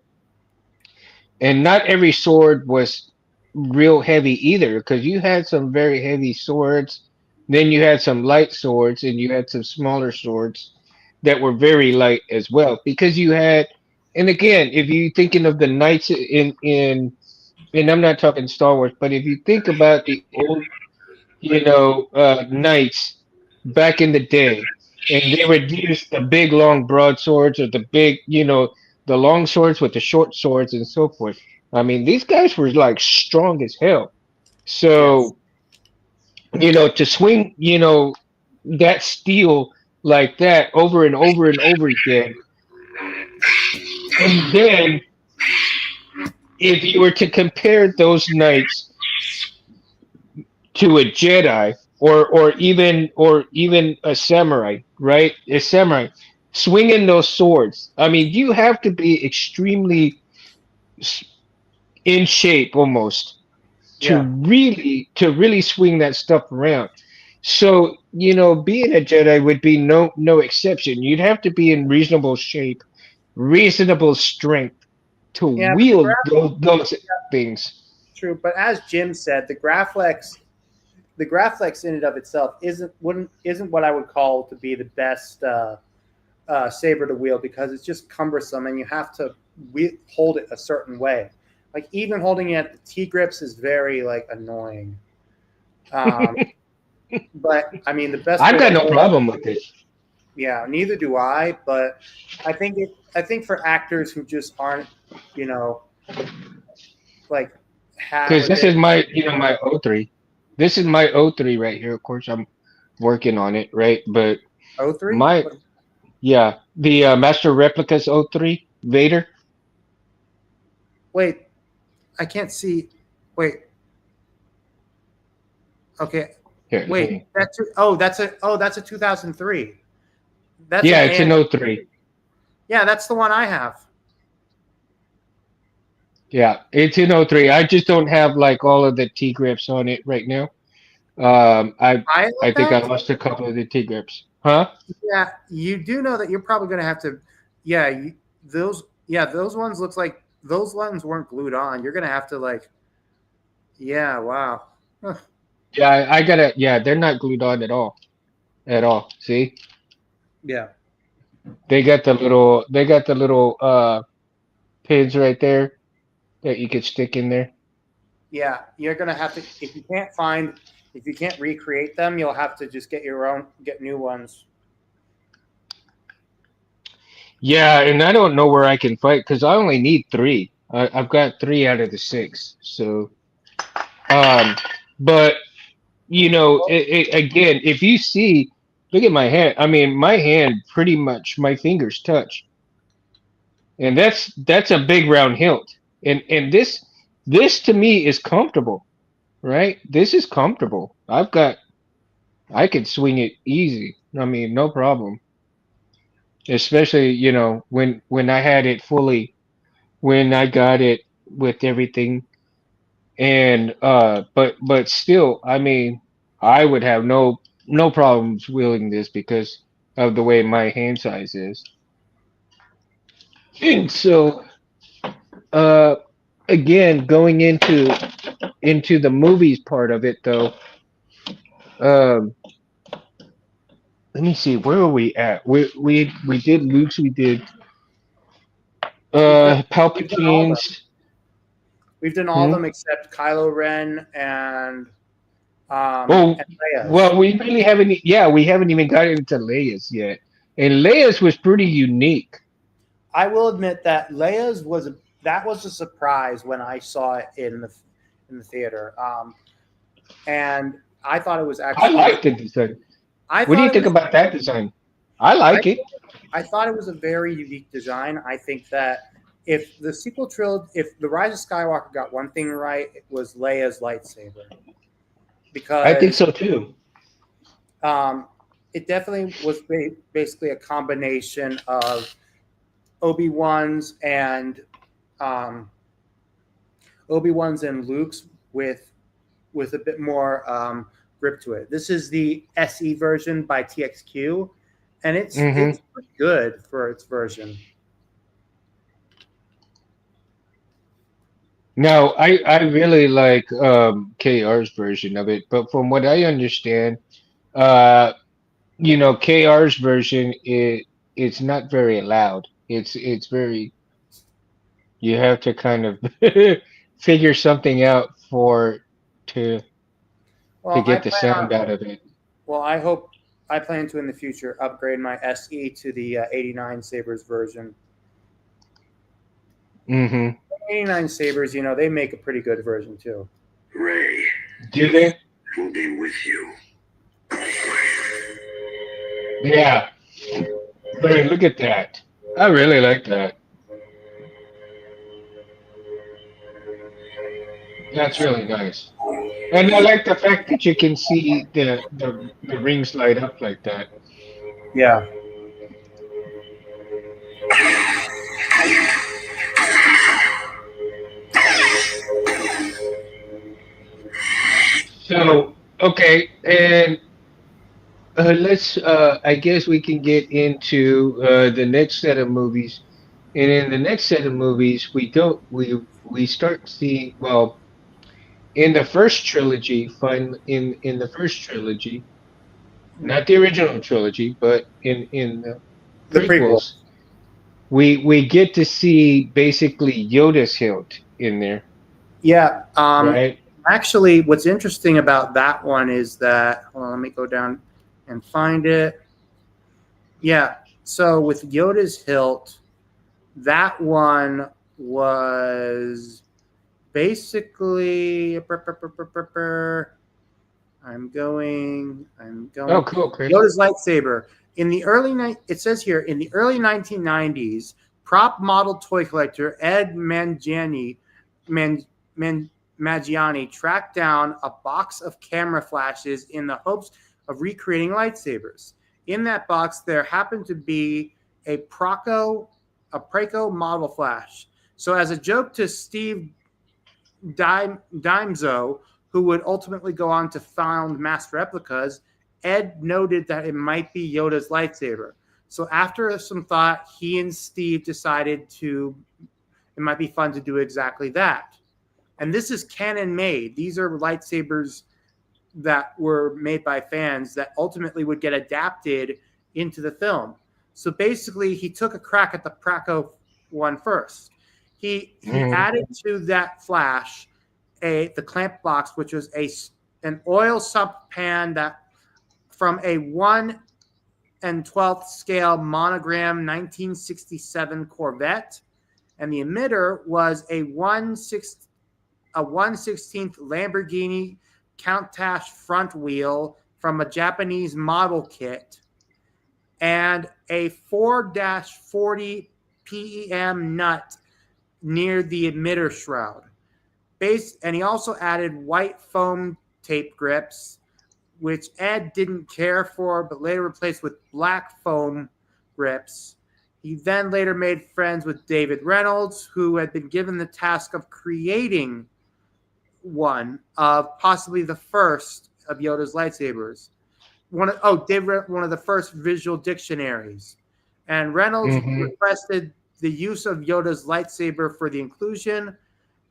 and not every sword was real heavy either, because you had some very heavy swords, then you had some light swords, and you had some smaller swords that were very light as well, because you had, and again, if you thinking of the knights and I'm not talking Star Wars, but if you think about the old, knights back in the day, and they would use the big long broadswords or the big, the long swords with the short swords and so forth. I mean, these guys were like strong as hell. Yes. So, to swing, that steel like that over and over and over again, and then if you were to compare those knights to a Jedi or even a samurai, right? A samurai swinging those swords. I mean, you have to be extremely s- in shape almost to Yeah. really swing that stuff around. So, being a Jedi would be no exception. You'd have to be in reasonable shape, reasonable strength to Yeah, but wield those things. true. But as Jim said, the Graflex in and of itself isn't what I would call to be the best saber to wield because it's just cumbersome and you have to hold it a certain way. Like even holding it at the T grips is very like annoying. Um, but I mean, the best I've way to got no hold, problem with it. yeah, neither do I. But I think for actors who just aren't, you know, like Because have this their is my O3. This is my O3 right here. Of course, I'm working on it, right? But O3. my yeah, the Master Replicas O3 Vader. Wait, I can't see. Wait, okay. Here, let Wait, me. that's a 2003. That's an Yeah, it's A. an O3. Yeah, that's the one I have. Yeah, it's an O3. I just don't have like all of the T grips on it right now. I I I like think I that. lost a couple of the T grips. Huh? Yeah, you do know that you're probably going to have to. Yeah, those ones looks like those ones weren't glued on. You're going to have to like. Yeah, wow. Huh. Yeah, I gotta. Yeah, they're not glued on at all. At all. See, Yeah, they got the little pins right there that you could stick in there. yeah. You're going to have to if you can't recreate them, you'll have to just get new ones. Yeah, and I don't know where I can fight because I only need three. I've got three out of the six. So, um, but again, if you see, look at my hand. I mean, my hand pretty much my fingers touch, and that's a big round hilt. And this to me is comfortable, right? This is comfortable. I could swing it easy. I mean, no problem. Especially when I had it fully when I got it with everything. And but still, I mean, I would have no problems wielding this because of the way my hand size is. And so uh again, going into the movies part of it though, um let me see, where are we at? We did Luke's, we did We've done all of them. Palpatine's. We've done all of Hmm? them except Kylo Ren Oh, and Leia's. well, we really haven't. Yeah, we haven't even gotten into Leia's yet, and Leia's was pretty unique. I will admit that that was a surprise when I saw it in the theater, and I thought it was I actually like the design. I What do thought you it think was about that design? I I like it. I thought it was a very unique design. I think that if the sequel trilogy, if the Rise of Skywalker got one thing right, it was Leia's lightsaber I think because so too. um, it definitely was basically a combination of Obi-Wan's and um, Obi-Wan's and Luke's with a bit more grip to it. This is the SE version by TXQ, and Hmm. it's pretty good for its version. Now, I really like KR's version of it, but from what I understand, uh, KR's version it's not very loud. It's very you have to kind of figure something out for to to Well, I get the plan on. sound out of it. Well, I plan to in the future upgrade my SE to the 89 Sabers version. Hmm. 89 Sabers, they make a pretty good version too. Ray, Do the they? Force will be with you always. Yeah. But look at that. I really like that. That's really nice. And I like the fact that you can see the rings light up like that. Yeah. So, okay, and let's I guess we can get into the next set of movies. And in the next set of movies, we start seeing, well, in the first trilogy, in the first trilogy, not the original trilogy, but in the The prequel. prequels, we get to see basically Yoda's hilt in there, Yeah. right? Actually, what's interesting about that one is that, hold on, let me go down and find it. Yeah. So with Yoda's hilt, that one was basically. I'm Oh, going. cool, Chris. Yoda's lightsaber. It says here, in the early 1990s, prop model toy collector Ed Man, Maggiani tracked down a box of camera flashes in the hopes of recreating lightsabers. In that box, there happened to be a Praco model flash. So, as a joke to Steve Dimzo, who would ultimately go on to found mass replicas, Ed noted that it might be Yoda's lightsaber. So after some thought, he and Steve decided it might be fun to do exactly that. And this is canon made. These are lightsabers that were made by fans that ultimately would get adapted into the film. So basically, he took a crack at the Praco one first. He Hmm. added to that flash the clamp box, which was an oil sump pan that from a 1/12 scale monogram 1967 Corvette, and the emitter was a 1/16th Lamborghini Countach front wheel from a Japanese model kit, and a 4-40 PEM nut near the emitter shroud. And he also added white foam tape grips, which Ed didn't care for, but later replaced with black foam grips. He then later made friends with David Reynolds, who had been given the task of creating one of possibly the first of Yoda's lightsabers. One of the first visual dictionaries. And Reynolds Hmm. requested the use of Yoda's lightsaber for the inclusion.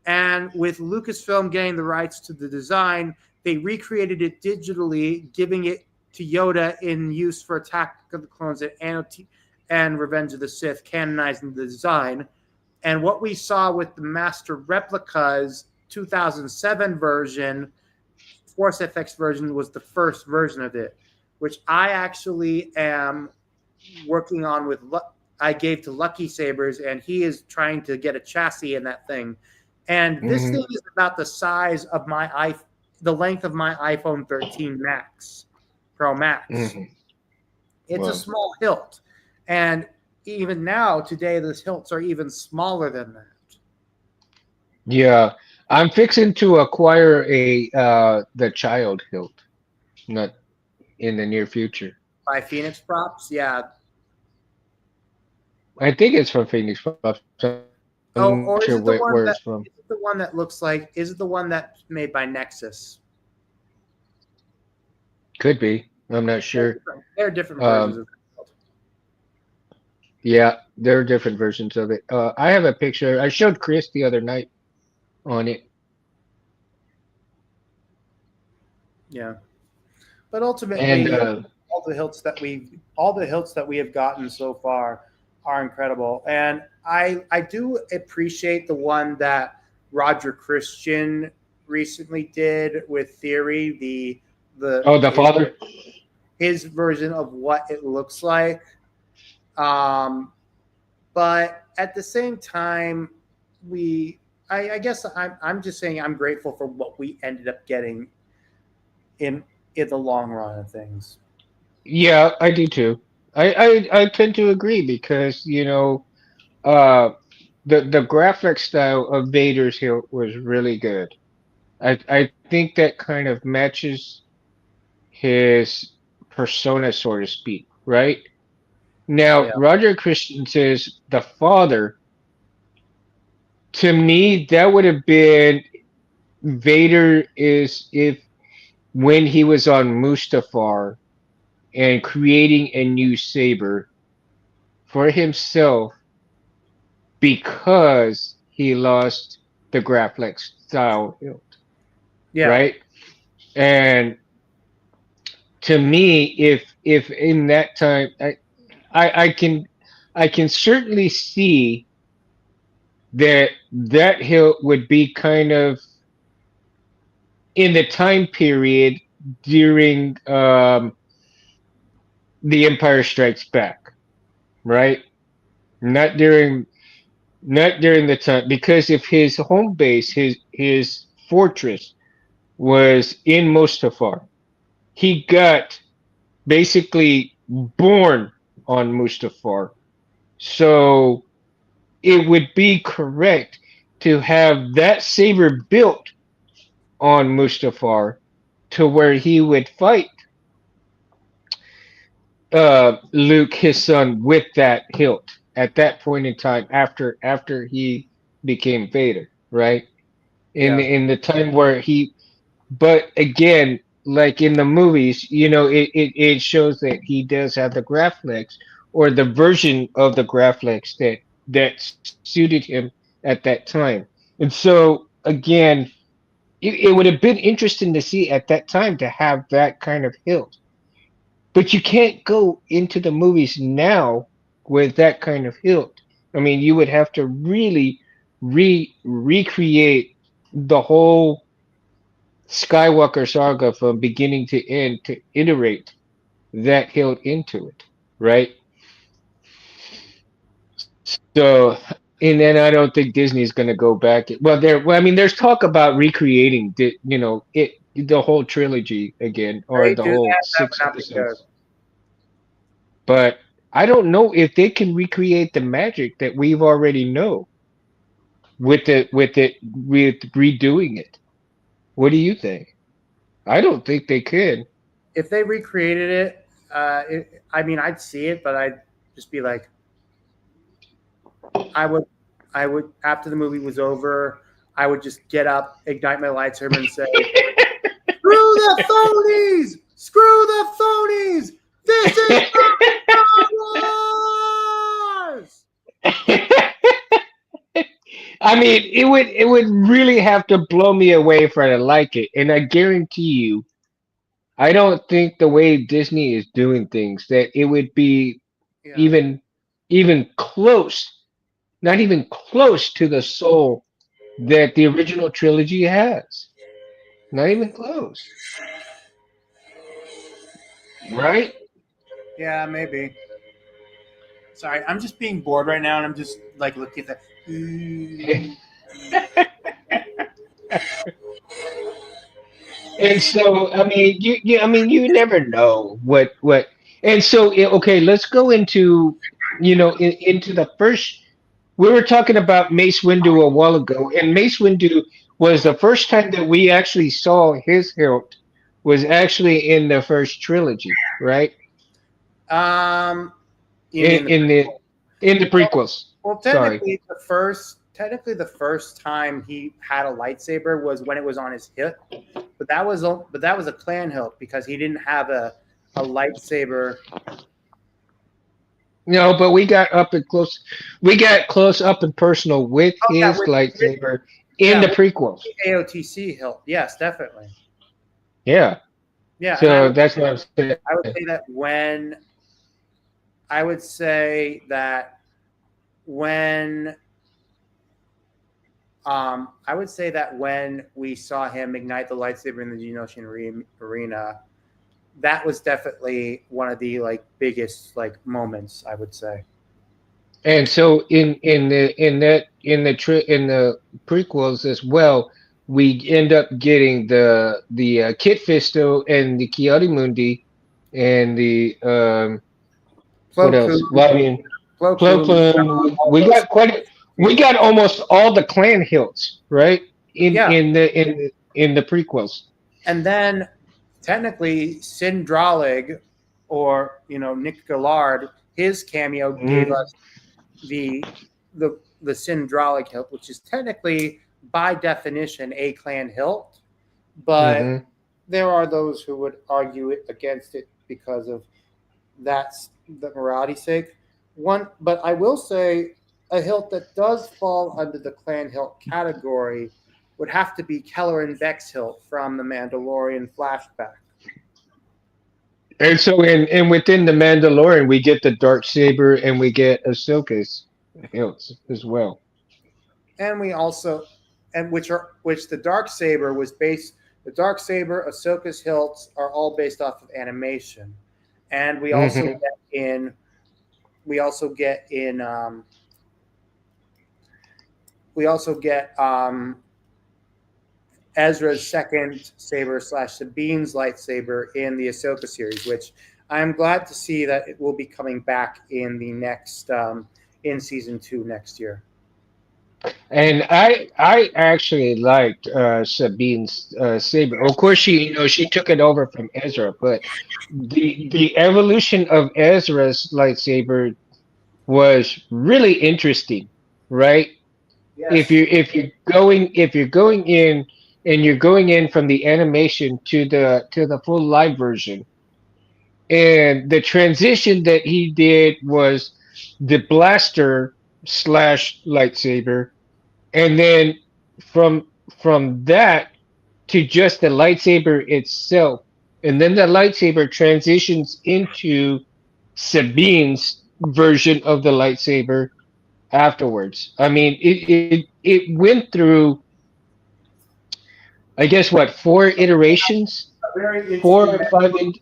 And with Lucasfilm getting the rights to the design, they recreated it digitally, giving it to Yoda in use for Attack of the Clones and Revenge of the Sith, canonizing the design. And what we saw with the Master Replicas 2007 version, Force FX version, was the first version of it, which I actually am working on with. I gave to Lucky Sabers, and he is trying to get a chassis in that thing. And this Hmm. thing is about the size of the length of my iPhone 13 Max, Pro Max. Hmm. It's a Well, small hilt, and even now today, those hilts are even smaller than that. yeah, I'm fixing to acquire a the child hilt, not in the near future. By Phoenix Props, yeah. I think it's from Phoenix Pops. I'm not sure Oh, where or it's is it the from. one that is it the one that looks like? Is it the one that's made by Nexus? Could be. I'm not They're sure. different, they're different versions Um, of that. yeah, there are different versions of it. I have a picture. I showed Chris the other night on it, Yeah, but and ultimately, all the hilts that we have gotten so far are incredible, and I do appreciate the one that Roger Christian recently did with Theory, the oh, the father. his version of what it looks like. Um, but at the same time, we I guess I'm just saying I'm grateful for what we ended up getting in in the long run of things. Yeah, I do too. I tend to agree because uh, the graphic style of Vader's hilt was really good. I think that kind of matches his persona, so to speak, right? Now, Yeah, Roger Christensen's The Father, to me, that would have been Vader is if when he was on Mustafar and creating a new saber for himself because he lost the Graflex style hilt, yeah. right? And to me, if in that time, I can I can certainly see that that hilt would be kind of in the time period during the Empire Strikes Back, right? Not during not during the time because if his home base, his fortress was in Mustafar, he got basically born on Mustafar. So it would be correct to have that saber built on Mustafar to where he would fight Luke, his son, with that hilt at that point in time after he became Vader, right? Yeah. In the time where he, but again, like in the movies, it shows that he does have the Graflex or the version of the Graflex that suited him at that time. And so again, it would have been interesting to see at that time to have that kind of hilt. But you can't go into the movies now with that kind of hilt. I mean, you would have to really recreate the whole Skywalker saga from beginning to end to iterate that hilt into it, right? So, and then I don't think Disney's going to go back. Well, I mean, there's talk about recreating the whole trilogy again, or They the do whole that. That would six not be good. episodes. But I don't know if they can recreate the magic that we've already know with redoing it. What do you think? I don't think they could. If they recreated it, I mean, I'd see it, but I'd just be like, I would, I would after the movie was over, I would just get up, ignite my lightsaber, and say, "Screw the phonies! Screw the phonies! This is Star Wars!" I mean, it would really have to blow me away for I to like it, and I guarantee you, I don't think the way Disney is doing things that it would be Yeah, even even close, not even close to the soul that the original trilogy has. Not even close, right? yeah, maybe. Sorry, I'm just being bored right now, and I'm just like looking at that. And so, I mean, I mean, you never know what. And so, okay, let's go into, into the first. We were talking about Mace Windu a while ago, and Mace Windu was the first time that we actually saw his hilt was actually in the first trilogy, right? Um, you In, mean the in the in the well, prequels. well, Sorry. technically the first time he had a lightsaber was when it was on his hip, but that was a clan hilt because he didn't have a lightsaber. No, but we got up and close. We got close up and personal with Oh yeah, his with lightsaber in yeah, the with prequels. the AOTC hilt. Yes, definitely. Yeah. Yeah, and So that's what I'm saying. I would say that when I would say that when I would say that when we saw him ignite the lightsaber in the Geonosian arena, that was definitely one of the like biggest like moments. I would say. And so in the prequels as well, we end up getting the Kit Fisto and the Mundi and the what Plo Koon, else? Well, I mean, Plo Plo Koon, Koon. all We those got we people. got almost all the clan hilts, right? Yeah, In the prequels. and then technically Sindralig, or Nick Gillard, his cameo gave Hmm. us the the Sindralig hilt, which is technically by definition a clan hilt, but Hmm. there are those who would argue it against it because of that's the morality sake. But I will say a hilt that does fall under the clan hilt category would have to be Keller and Beck's hilt from the Mandalorian flashback. And so in within the Mandalorian, we get the dark saber and we get Ahsoka's hilts as well. And we also and which the dark saber was based the dark saber, Ahsoka's hilts are all based off of animation. And Hmm. we also get in we also get Ezra's second saber slash Sabine's lightsaber in the Ahsoka series, which I'm glad to see that it will be coming back in the next in season 2 next year. And I actually liked Sabine's saber. Of course, she took it over from Ezra, but the evolution of Ezra's lightsaber was really interesting, right? Yes. If you're going in and you're going in from the animation to the full live version, and the transition that he did was the blaster slash lightsaber, and then from that to just the lightsaber itself, and then the lightsaber transitions into Sabine's version of the lightsaber afterwards. I mean, it went through, I guess, what, four iterations, A very four interesting. or five, in,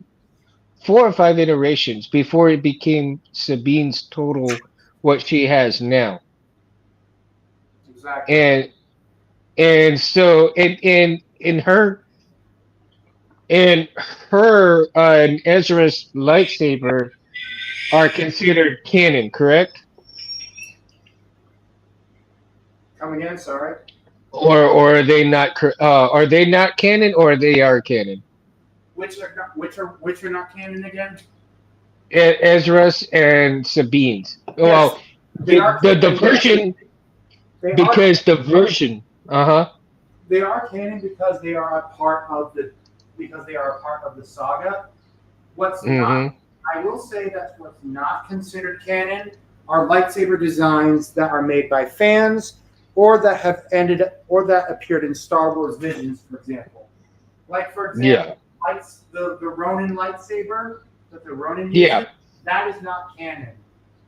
4 or 5 iterations before it became Sabine's total what she has now. Exactly. And so in her and Ezra's lightsaber are considered canon, correct? Come again, sorry. Or are they not canon or they are canon? Which are not canon again? Ezra's and Sabine's. Yes, Well, they are the canon. version They are because the version. Uh-huh. they are canon because they are a part of the saga. What's not Mm-hmm. I will say that what's not considered canon are lightsaber designs that are made by fans or that appeared in Star Wars Visions, for example. Like for Yeah. example, the Ronin lightsaber that the Ronin Yeah. uses, that is not canon.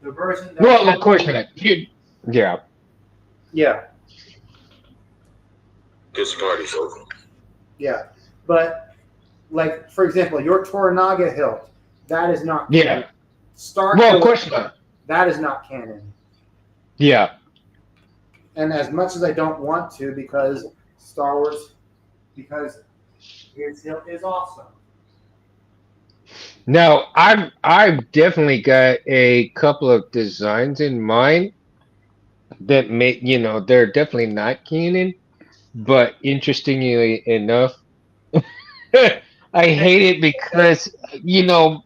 The version that Well, has of course not. Yeah. yeah, This party's over. yeah. But like for example, your Toranaga hilt, that is not Yeah. canon. Star Well, of Killer, course not. that is not canon. Yeah. And as much as I don't want to, because Star Wars, because his hilt is awesome. Now, I've definitely got a couple of designs in mind that make, they're definitely not canon, but interestingly enough, I hate it because, you know,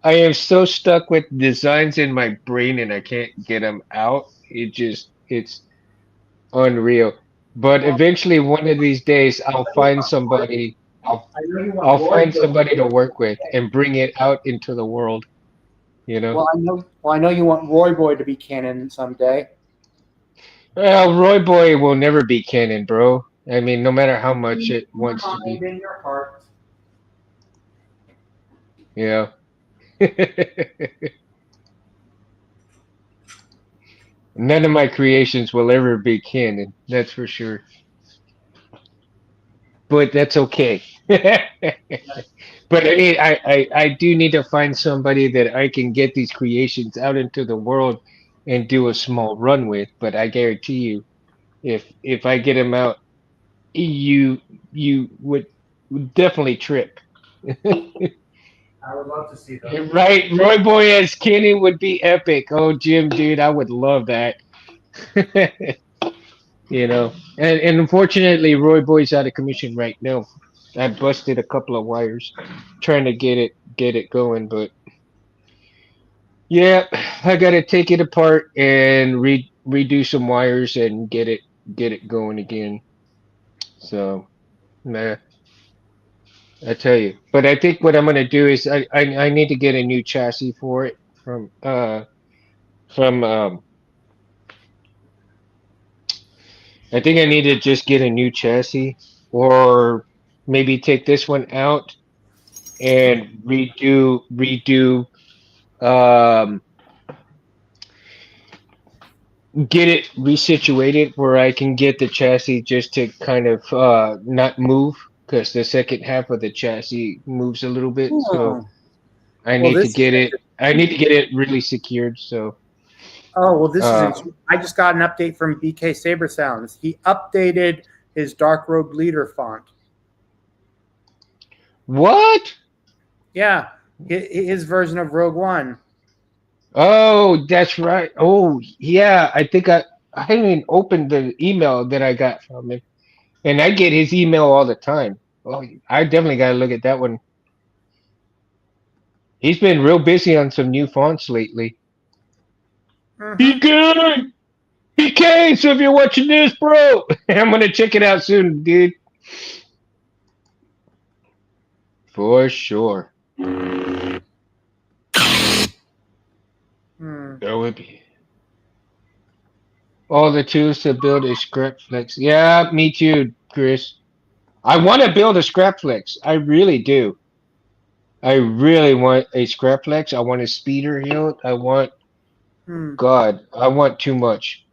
I am so stuck with designs in my brain and I can't get them out. It's unreal. But Well, eventually, one of these days, I'll find somebody. I know you want I'll Roy find Boy. somebody to work with and bring it out into the world. You know. Well, I know you want Roy Boy to be canon someday. Well, Roy Boy will never be canon, bro. I mean, no matter how much In it your wants to mind, be. in your heart. Yeah. None of my creations will ever be canon. That's for sure. But that's okay. But I do need to find somebody that I can get these creations out into the world and do a small run with. But I guarantee you, if I get them out, you would definitely trip. I would love to see them. Right, Roy Boy as Kenny would be epic. Oh, Jim, dude, I would love that. And unfortunately, Roy Boy's out of commission right now. I busted a couple of wires trying to get it going, but yeah, I gotta take it apart and redo some wires and get it going again. So, nah, I tell you. But I think what I'm gonna do is I need to get a new chassis for it from I think I need to just get a new chassis or maybe take this one out and redo um get it resituated where I can get the chassis just to kind of not move because the second half of the chassis moves a little bit. So Hmm. Well, this is I need to interesting. get it really secured. So Oh, well, this is uh interesting. I just got an update from BK Saber Sounds. He updated his Dark Rogue Leader font. what? Yeah, his version of Rogue One. Oh, that's right. Oh, yeah. I haven't even opened the email that I got from him. And I get his email all the time. Oh, I definitely got to look at that one. He's been real busy on some new fonts lately. Mm-hmm. PK! PK! So if you're watching this, bro, I'm going to check it out soon, dude. For sure. Hmm. That would be. All the tools to build a scrap flex. Yeah, me too, Chris. I want to build a scrap flex. I really do. I really want a scrap flex. I want a speeder hilt. Hmm. I want too much.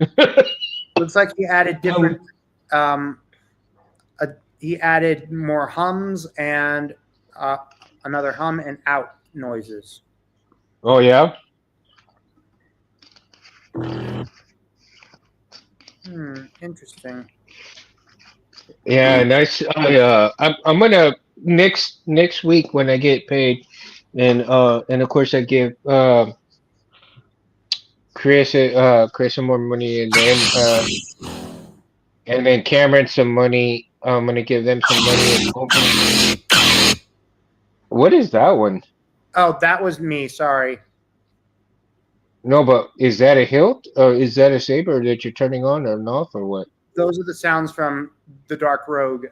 Looks like he added Oh, different. Um, he added more hums and uh, another hum and out noises. oh yeah. Hmm. Interesting. Yeah, nice. I'm gonna next week when I get paid, and of course I give Chris some more money, and then Cameron some money. I'm gonna give them some money, and hopefully, what is that one? Oh, that was me. Sorry. No, but is that a hilt or is that a saber that you're turning on or off or what? Those are the sounds from the Dark Rogue.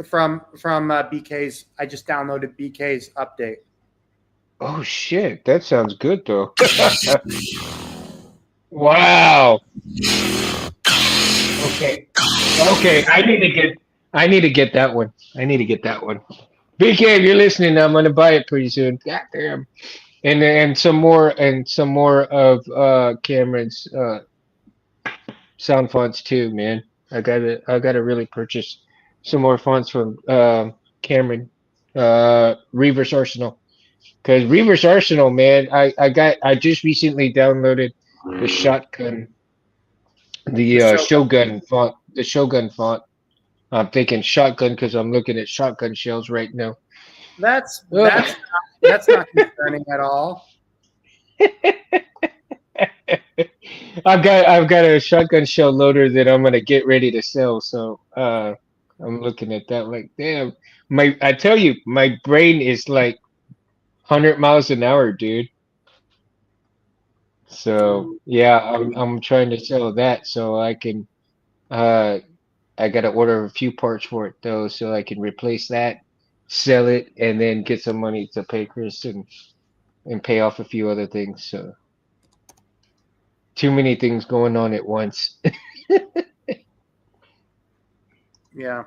From BK's. I just downloaded BK's update. Oh shit, that sounds good though. Wow. Okay. Okay, I need to get that one. I need to get that one. BK, if you're listening, I'm gonna buy it pretty soon. God damn. And some more of Cameron's sound fonts too, man. I gotta really purchase some more fonts from Cameron. Reverse Arsenal. Cause Reverse Arsenal, man, I just recently downloaded the shotgun The the show. Shogun font. I'm thinking shotgun because I'm looking at shotgun shells right now. That's Ugh. that's not concerning at all. I've got a shotgun shell loader that I'm gonna get ready to sell. So I'm looking at that like, damn. I tell you, my brain is like 100 miles an hour, dude. So yeah, I'm trying to sell that so I can. Uh, I gotta order a few parts for it though, so I can replace that, sell it, and then get some money to pay Chris and pay off a few other things. So too many things going on at once. Yeah.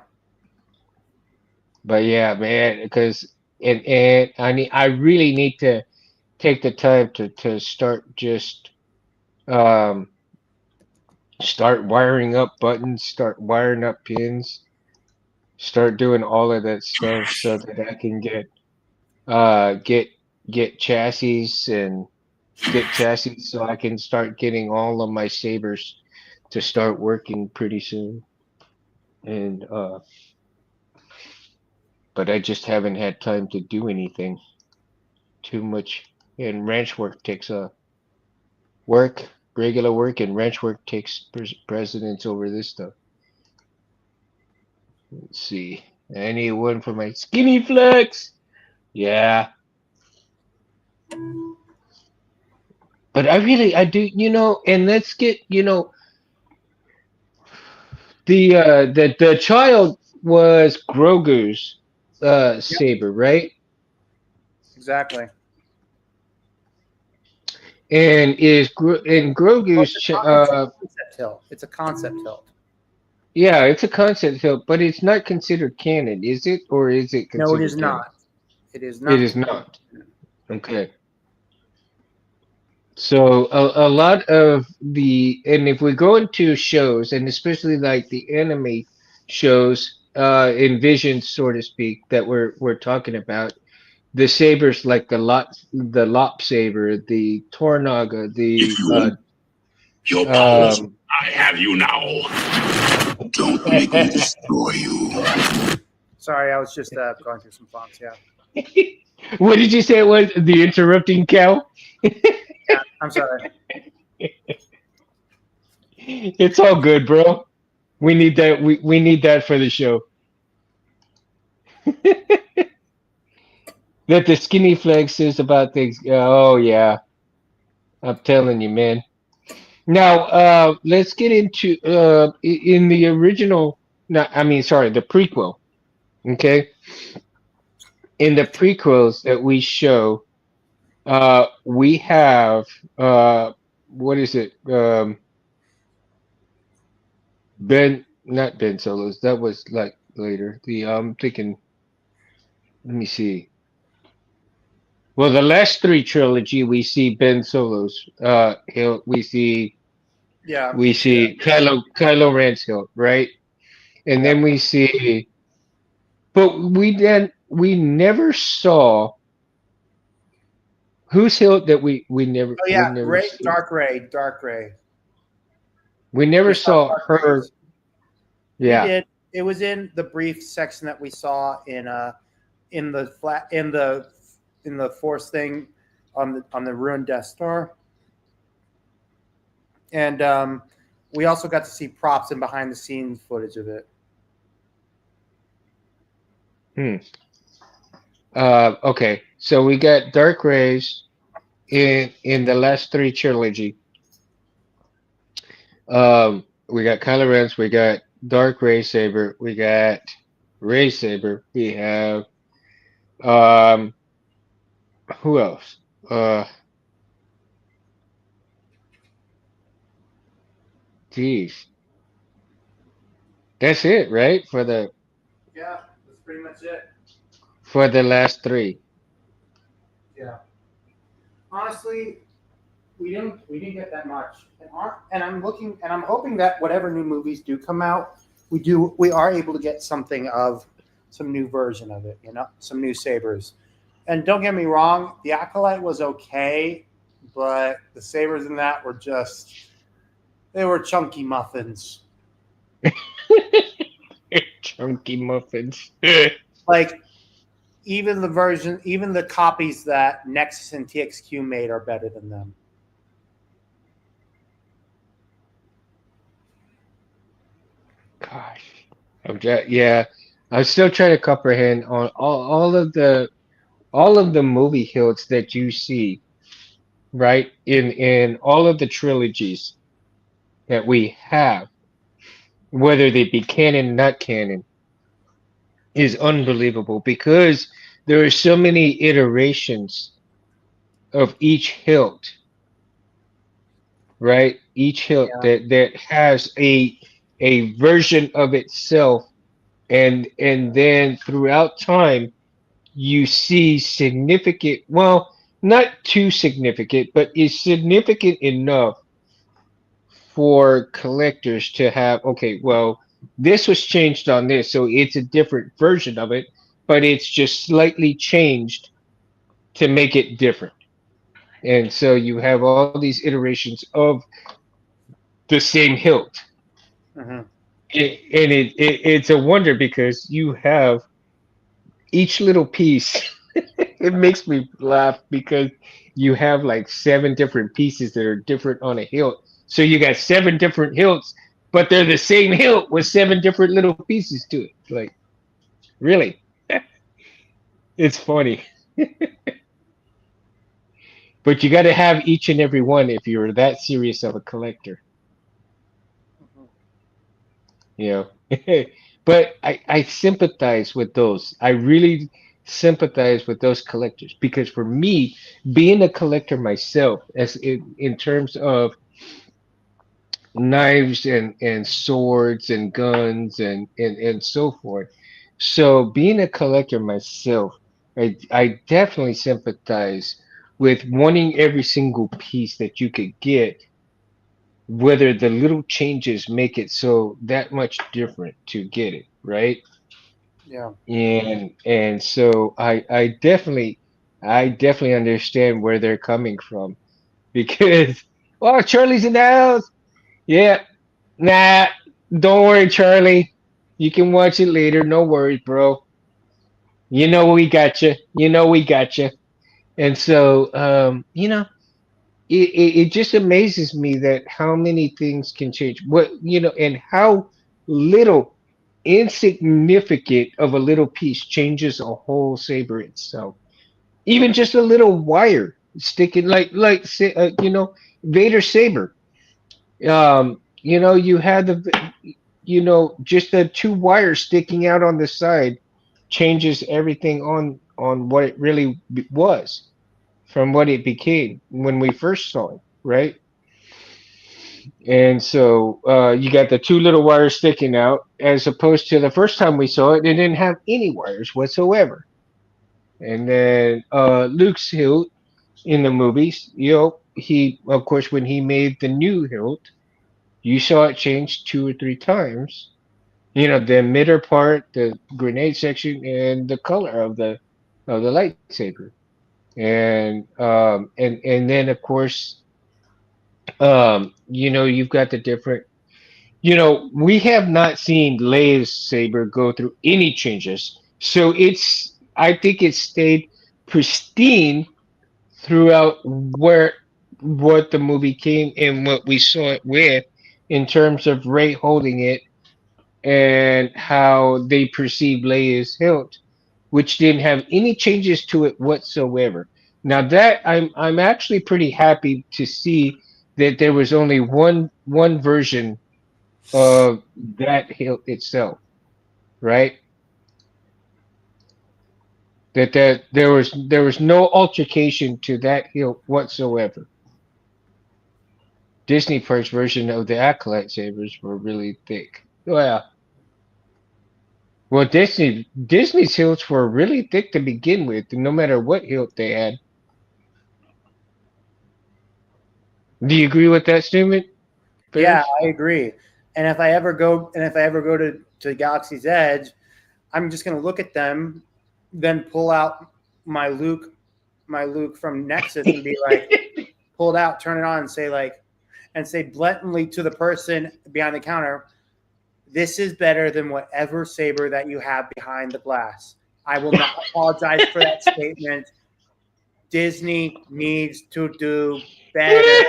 But yeah, man, because and I really need to take the time to start just um start wiring up buttons, start wiring up pins, start doing all of that stuff so that I can uh get get chassis and get chassis so I can start getting all of my sabers to start working pretty soon. And but I just haven't had time to do anything too much. And ranch work takes work, regular work, and ranch work takes precedence over this stuff. Let's see. I need one for my skinny flex. Yeah, but I do, and let's get, the child was Grogu's Yep. saber, right? Exactly. And in Well, Grogu's it's a concept hilt. It's a concept hilt. yeah, it's a concept hilt, but it's not considered canon, is it? Or is it No, it is considered canon? not. It is It not is considered. not. Okay. So a lot of and if we go into shows, and especially like the anime shows, envision, so to speak, that we're talking about, the sabers like the lop saber, the tornaga, If the you want your powers, um I have you now. Don't make me destroy you. Sorry, I was just going through some fonts. Yeah. what did you say it was? The interrupting cow? Yeah. I'm sorry. It's all good, bro. We need that. We need that for the show. That the skinny flex is about things. Oh yeah, I'm telling you, man. Now, let's get into in the original. No, I mean, sorry, the prequel. Okay, in the prequels that we show, we have what is it? Not Ben Solos. That was like later. The I'm thinking. Let me see. Well, the last three trilogy, we see Ben Solos. We see Yeah. Kylo Ren's hilt, right? And Yeah. then we see, but we never saw whose hilt that we never Oh we yeah. never Ray, see. dark ray, dark ray. We We never saw saw dark her. rays. We Yeah. did. It was in the brief section that we saw in the flat in the force thing on the ruined Death Star, and we also got to see props and behind the scenes footage of it. Hmm. Okay. So we got Dark Rays in the last three trilogy. We got Kylo Ren's. We got Dark Ray Saber. We got Ray Saber. We have um who else? Geez, that's it, right? Yeah, that's pretty much it. For the last three. Yeah. Honestly, we didn't get that much, and I'm looking and I'm hoping that whatever new movies do come out, we are able to get something of some new version of it, some new sabers. And don't get me wrong, the acolyte was okay, but the sabers in that were just they were chunky muffins. Chunky muffins. Like even the copies that Nexus and TXQ made are better than them. Gosh, yeah. I'm still trying to comprehend on all of the movie hilts that you see, right? In all of the trilogies that we have, whether they be canon, not canon, is unbelievable because there are so many iterations of each hilt, right? Each hilt Yeah, that has a version of itself, and then throughout time you see significant, well, not too significant, but is significant enough for collectors to have, okay, well, this was changed on this, so it's a different version of it, but it's just slightly changed to make it different. And so you have all these iterations of the same hilt. hmm And it's a wonder because you have each little piece. It makes me laugh because you have like seven different pieces that are different on a hilt. So you got seven different hilts, but they're the same hilt with seven different little pieces to it. Like, really? It's funny. But you got to have each and every one if you're that serious of a collector, you know. But I sympathize with those. I really sympathize with those collectors because for me, being a collector myself, as in terms of knives and swords and guns and so forth. So being a collector myself, I definitely sympathize with wanting every single piece that you could get, whether the little changes make it so that much different to get it, right? yeah, And so I definitely understand where they're coming from because oh, Charlie's in the house. Yeah. Nah, don't worry, Charlie. You can watch it later. No worries, bro. You know we got you. You know we got you. And so, it just amazes me that how many things can change. What and how little, insignificant of a little piece changes a whole saber itself. Even just a little wire sticking, Vader saber. You had just the two wires sticking out on the side changes everything on what it really was from what it became when we first saw it, right? And so you got the two little wires sticking out as opposed to the first time we saw it, it didn't have any wires whatsoever. And then Luke's hilt in the movies, he, of course, when he made the new hilt, you saw it change two or three times. The emitter part, the grenade section, and the color of the lightsaber. And then of course, you've got the different. We have not seen Leia's saber go through any changes, so I think it stayed pristine throughout what the movie came and what we saw it with, in terms of Ray holding it and how they perceived Leia's hilt, which didn't have any changes to it whatsoever. Now that I'm actually pretty happy to see that there was only one version of that hilt itself, right? That there was no altercation to that hilt whatsoever. Disney first version of the Acolyte sabers were really thick. Well, Disney's hilts were really thick to begin with, no matter what hilt they had. Do you agree with that statement, yeah. Bears? I agree. And if I ever go to Galaxy's Edge, I'm just going to look at them, then pull out my Luke, my Luke from Nexus, and be like, pull it out, turn it on, and say blatantly to the person behind the counter, "This is better than whatever saber that you have behind the glass. I will not apologize for that statement. Disney needs to do better.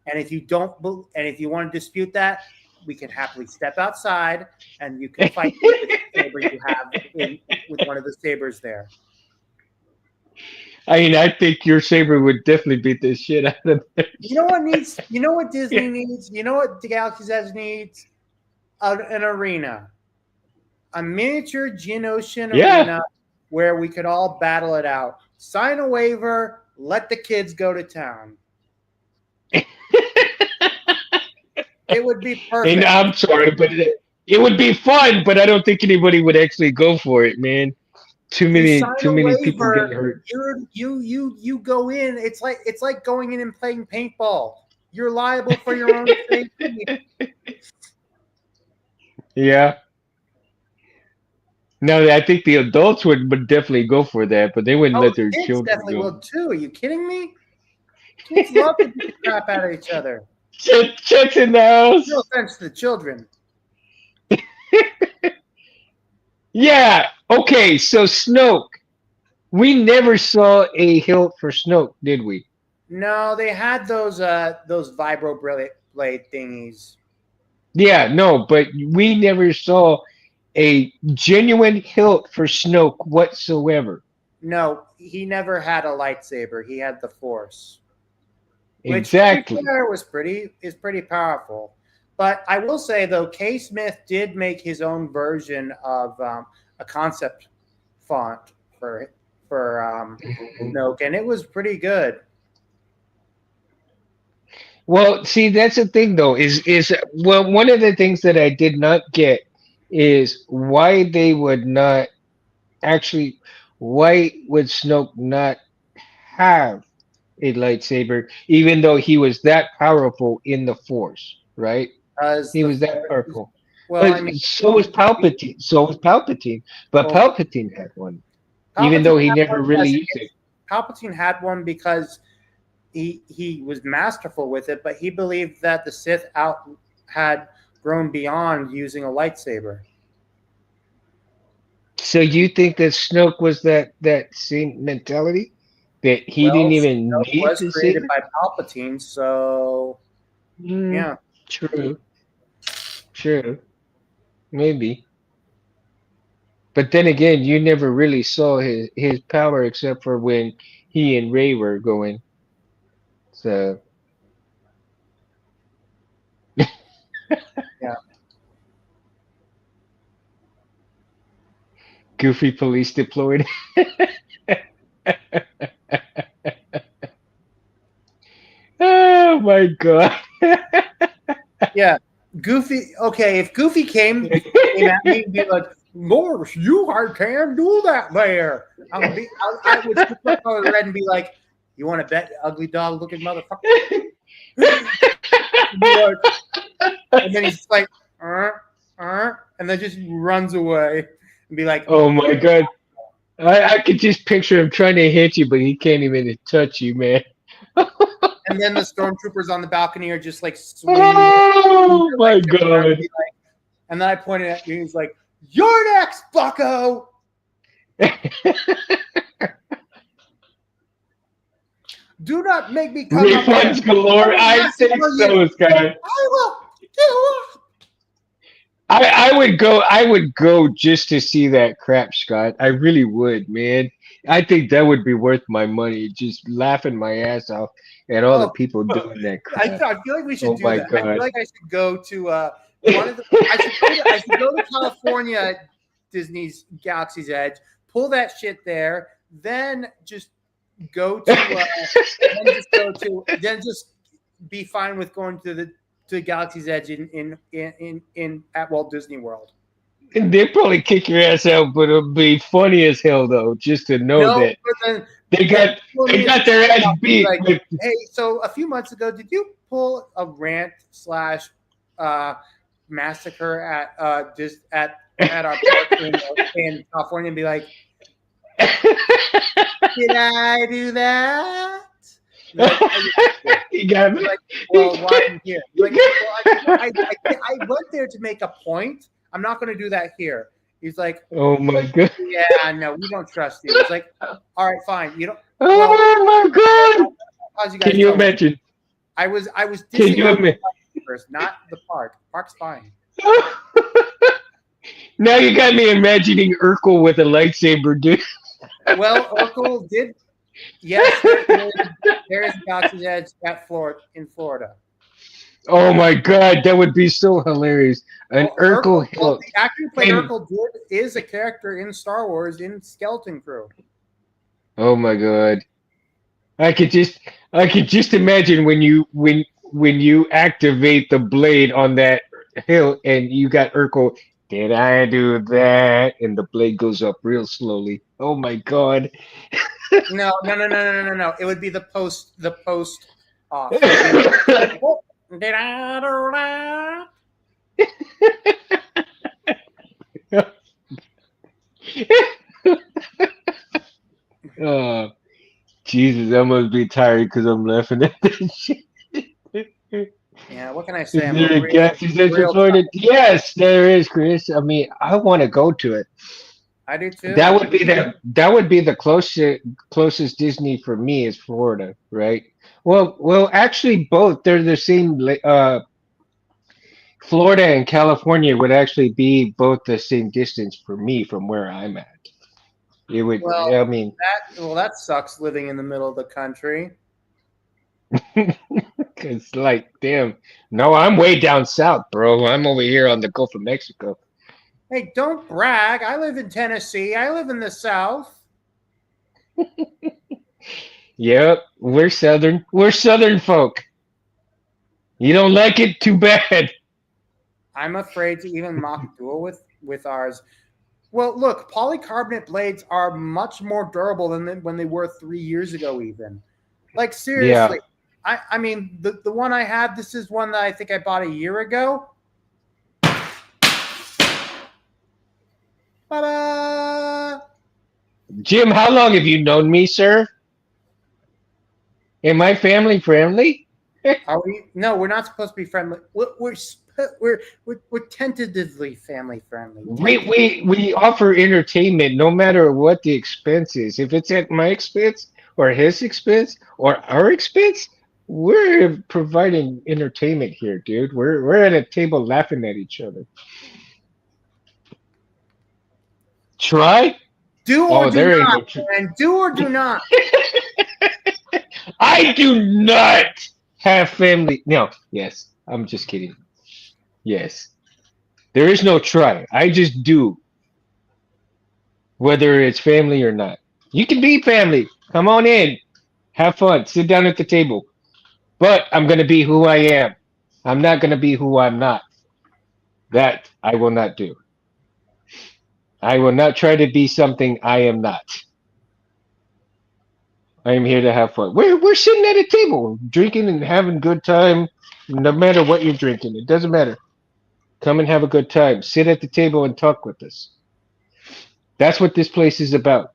And if you don't, and if you want to dispute that, we can happily step outside and you can fight me with the saber you have with one of the sabers there. I mean, I think your saber would definitely beat the shit out of You know theirs. what needs? You know what Disney Yeah. needs? You know what the Galaxy's Edge needs? An arena, a miniature Geonosian Yeah. arena where we could all battle it out. Sign a waiver, let the kids go to town. It would be And perfect. I'm sorry, but it would be fun, but I don't think anybody would actually go for it, man. Too You many, sign too a many people waiver, getting hurt. you go in. It's like going in and playing paintball. You're liable for your own safety. Yeah. No, I think the adults would definitely go for that, but they wouldn't Oh, let their kids children definitely will go. too. Are you kidding me? Kids love to beat the crap out of each other. Chet's in the No house. offense to the children. Yeah. Okay. So Snoke, we never saw a hilt for Snoke, did we? No, they had those vibro blade thingies. Yeah. No, but we never saw a genuine hilt for Snoke whatsoever. No, he never had a lightsaber. He had the Force, which to be Exactly. fair is pretty powerful. But I will say though, K. Smith did make his own version of a concept font for Snoke, and it was pretty good. Well, see, that's the thing though, is well, one of the things that I did not get is why they would not actually, why would Snoke not have a lightsaber, even though he was that powerful in the Force, right? As He the was that powerful. well, But I mean, so was Palpatine. So was Palpatine. But well, Palpatine had one, even Palpatine though he had never one. really Yes, used it. Palpatine had one because he was masterful with it, but he believed that the Sith out had grown beyond using a lightsaber. So you think that Snoke was that same mentality that he didn't Well, even Snoke need was the created saber? by Palpatine, so Mm, yeah. true, true, maybe. But then again, you never really saw his power except for when he and Ray were going. So Yeah. goofy police deployed. Oh my god. Yeah. Goofy. Okay, if Goofy came at me and be like, "Morris, you can't do that there," I would flip my color red and be like, "You want to bet, you ugly dog looking motherfucker?" Be like, and then he's just like, and then just runs away and be like, Oh my god. I could just picture him trying to hit you, but he can't even touch you, man. and then the stormtroopers on the balcony are just like swinging Oh their my lightsabers around and god. be like, and then I pointed at you and he's like, "You're next, Bucko." Do not make me come up there. Refunds galore. I will I think massacre so, you. Scott. I will do it. I would go just to see that crap, Scott. I really would, man. I think that would be worth my money, just laughing my ass off at all the Oh, people doing that crap. I feel like we should Oh do my that. I feel god. like I should go to one of the. I should go to California, Disney's Galaxy's Edge, pull that shit there, then just go to, then just be fine with going to Galaxy's Edge in at Walt Disney World. And they'd probably kick your ass out, but it'll be funny as hell though, just to know No, that but then they then got pull they me into got their ass beat like, with hey, so a few months ago, did you pull a rant slash massacre at just at our park in California and be like, did I do that? Like, you got me. like, well, why are you here? Like, well, I went there to make a point. I'm not going to do that here. He's like, Oh my god. yeah, no, we don't trust you. It's like, all right, fine. You don't. Well, Oh my god. how's you Can guys you tell me? imagine? I was Can dissing you on imagine? first, not the park. Park's fine. Now you got me imagining Urkel with a lightsaber, dude. Well, Urkel did. Yes, there is Galaxy's Edge at Florida in Florida. Oh my god, that would be so hilarious. An Well, Urkel Urkel. Well, hilt. the actor who played And Urkel is a character in Star Wars in Skeleton Crew. oh my god. I could just imagine when you activate the blade on that hilt and you got Urkel. Did I do that? And the blade goes up real slowly. Oh my god. No, no, no, no, no, no, no, no. It would be the post off. It would be like, oh, da-da-da-da. Oh, Jesus, I must be tired because I'm laughing at this shit. Yeah, what can I say? Is I'm a there a real, gas station real. Florida? Yes, there is, Chris. I mean, I want to go to it. I do too. That would be the closest Disney for me is Florida, right? Well, actually, both they're the same. Florida and California would actually be both the same distance for me from where I'm at. It would. Well, I mean, that sucks living in the middle of the country. it's like, damn. No, I'm way down south, bro. I'm over here on the Gulf of Mexico. Hey, don't brag. I live in Tennessee. I live in the South. Yep, we're southern. We're southern folk. You don't like it? Too bad. I'm afraid to even mock duel with ours. Well, look, polycarbonate blades are much more durable than when they were 3 years ago, even. Like Yeah. seriously, I mean the one I have. This is one that I think I bought a year ago. Ta-da! Jim, how long have you known me, sir? Am I family friendly? Are we? No, we're not supposed to be friendly. We're tentatively family friendly. We Tentative. we we offer entertainment no matter what the expense is. If it's at my expense or his expense or our expense, we're providing entertainment here, dude. We're at a table laughing at each other. Try? Do or Oh, do there ain't not, no. and do or do not. I do not have family. No, yes, I'm just kidding. Yes, there is no try. I just do, whether it's family or not. You can be family. Come on in. Have fun. Sit down at the table. But I'm going to be who I am. I'm not going to be who I'm not. That I will not do. I will not try to be something I am not. I am here to have fun. We're sitting at a table, drinking and having good time, no matter what you're drinking. It doesn't matter. Come and have a good time. Sit at the table and talk with us. That's what this place is about.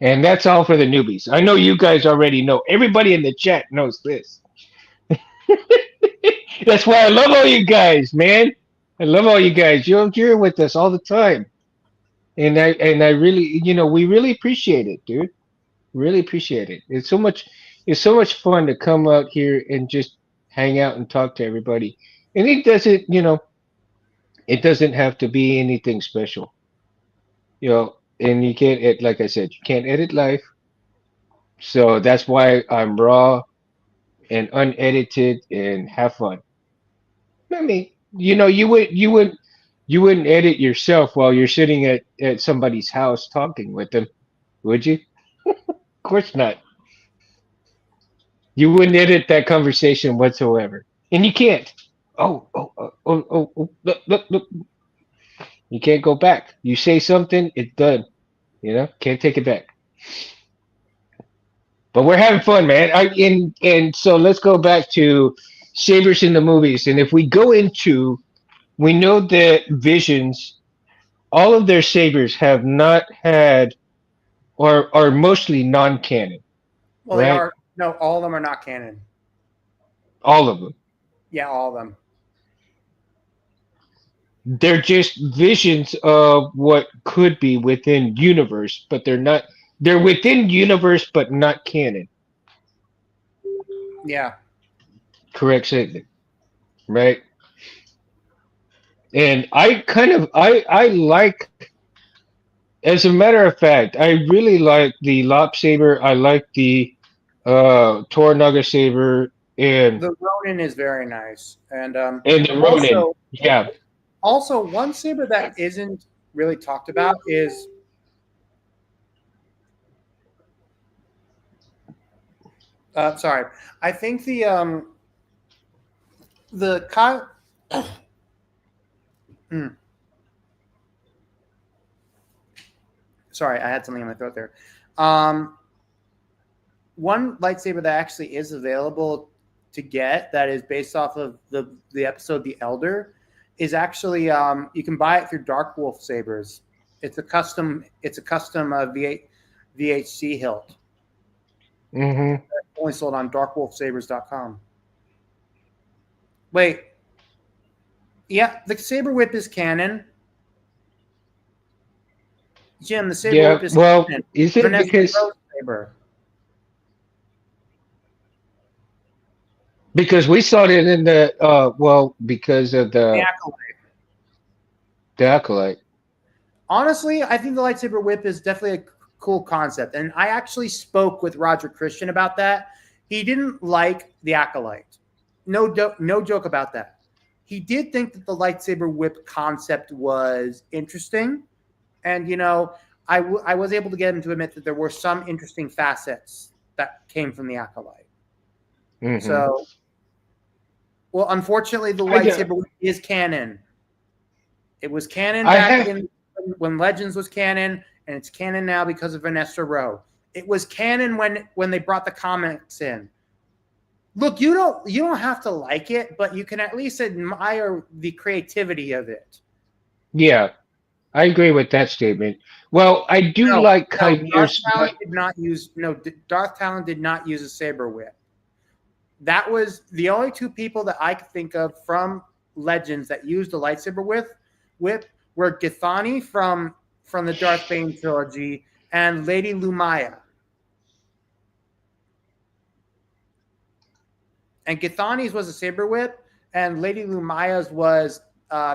And that's all for the newbies. I know you guys already know. Everybody in the chat knows this. That's why I love all you guys, man. I love all you guys. You're here with us all the time. And I really, we really appreciate it, dude. Really appreciate it. It's so much fun to come out here and just hang out and talk to everybody. And it doesn't have to be anything special. And you can't like I said, you can't edit life. So that's why I'm raw and unedited and have fun. I mean, you wouldn't edit yourself while you're sitting at somebody's house talking with them, would you? Of course not. You wouldn't edit that conversation whatsoever, and you can't. Oh, look, look, look. You can't go back. You say something, it's done. Can't take it back. But we're having fun, man. And so let's go back to Sabers in the movies, and if we go into, we know that Visions, all of their sabers have not had or are mostly non-canon, Well, they right? are. No, all of them are not canon. All of them. Yeah, all of them. They're just visions of what could be within universe, but they're not. They're within universe, but not canon. Yeah. Correct statement, right? And I like, as a matter of fact, I really like the Lop Saber. I like the Toranaga Saber The Ronin is very nice, and and the Ronin. also Yeah. one saber that isn't really talked about is sorry. I think the mm, sorry, I had something in my throat there. Um, one lightsaber that actually is available to get that is based off of the episode The Elder is actually you can buy it through Dark Wolf Sabers. It's a custom VHC hilt. Hmm. Only sold on darkwolfsabers.com. Wait, yeah, the saber whip is canon. Jim, the saber Yeah. whip is Well, canon. is it Vanessa because Rose saber. we saw it in the because of The acolyte. the acolyte. Honestly, I think the lightsaber whip is definitely a cool concept, and I actually spoke with Roger Christian about that. He didn't like the acolyte. No joke about that. He did think that the lightsaber whip concept was interesting, and I was able to get him to admit that there were some interesting facets that came from the acolyte. Hmm. So, well, unfortunately, the I do. lightsaber whip is canon. It was canon I back have. in when Legends was canon, and it's canon now because of Vanessa Rowe. It was canon when they brought the comics in. Look, you don't have to like it, but you can at least admire the creativity of it. Yeah, I agree with that statement. Well, I do No, like no, Darth Chimere's. Talon did not use Darth Talon did not use a saber whip. That was the only two people that I could think of from Legends that used the lightsaber whip were Githani from the Darth Bane trilogy and Lady Lumaya. And Githani's was a saber whip, and Lady Lumaya's was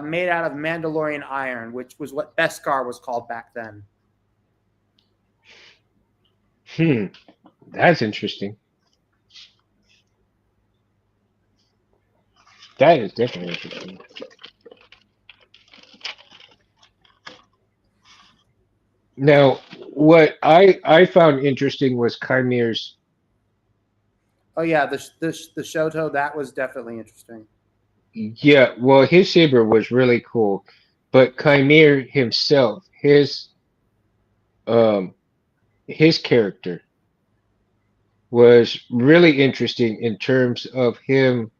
made out of Mandalorian iron, which was what Beskar was called back then. Hmm, that's interesting. That is definitely interesting. Now, what I found interesting was Chimere's. Oh yeah, the Shoto, that was definitely interesting. Yeah, well, his saber was really cool, but Chimere himself, um his character was really interesting in terms of him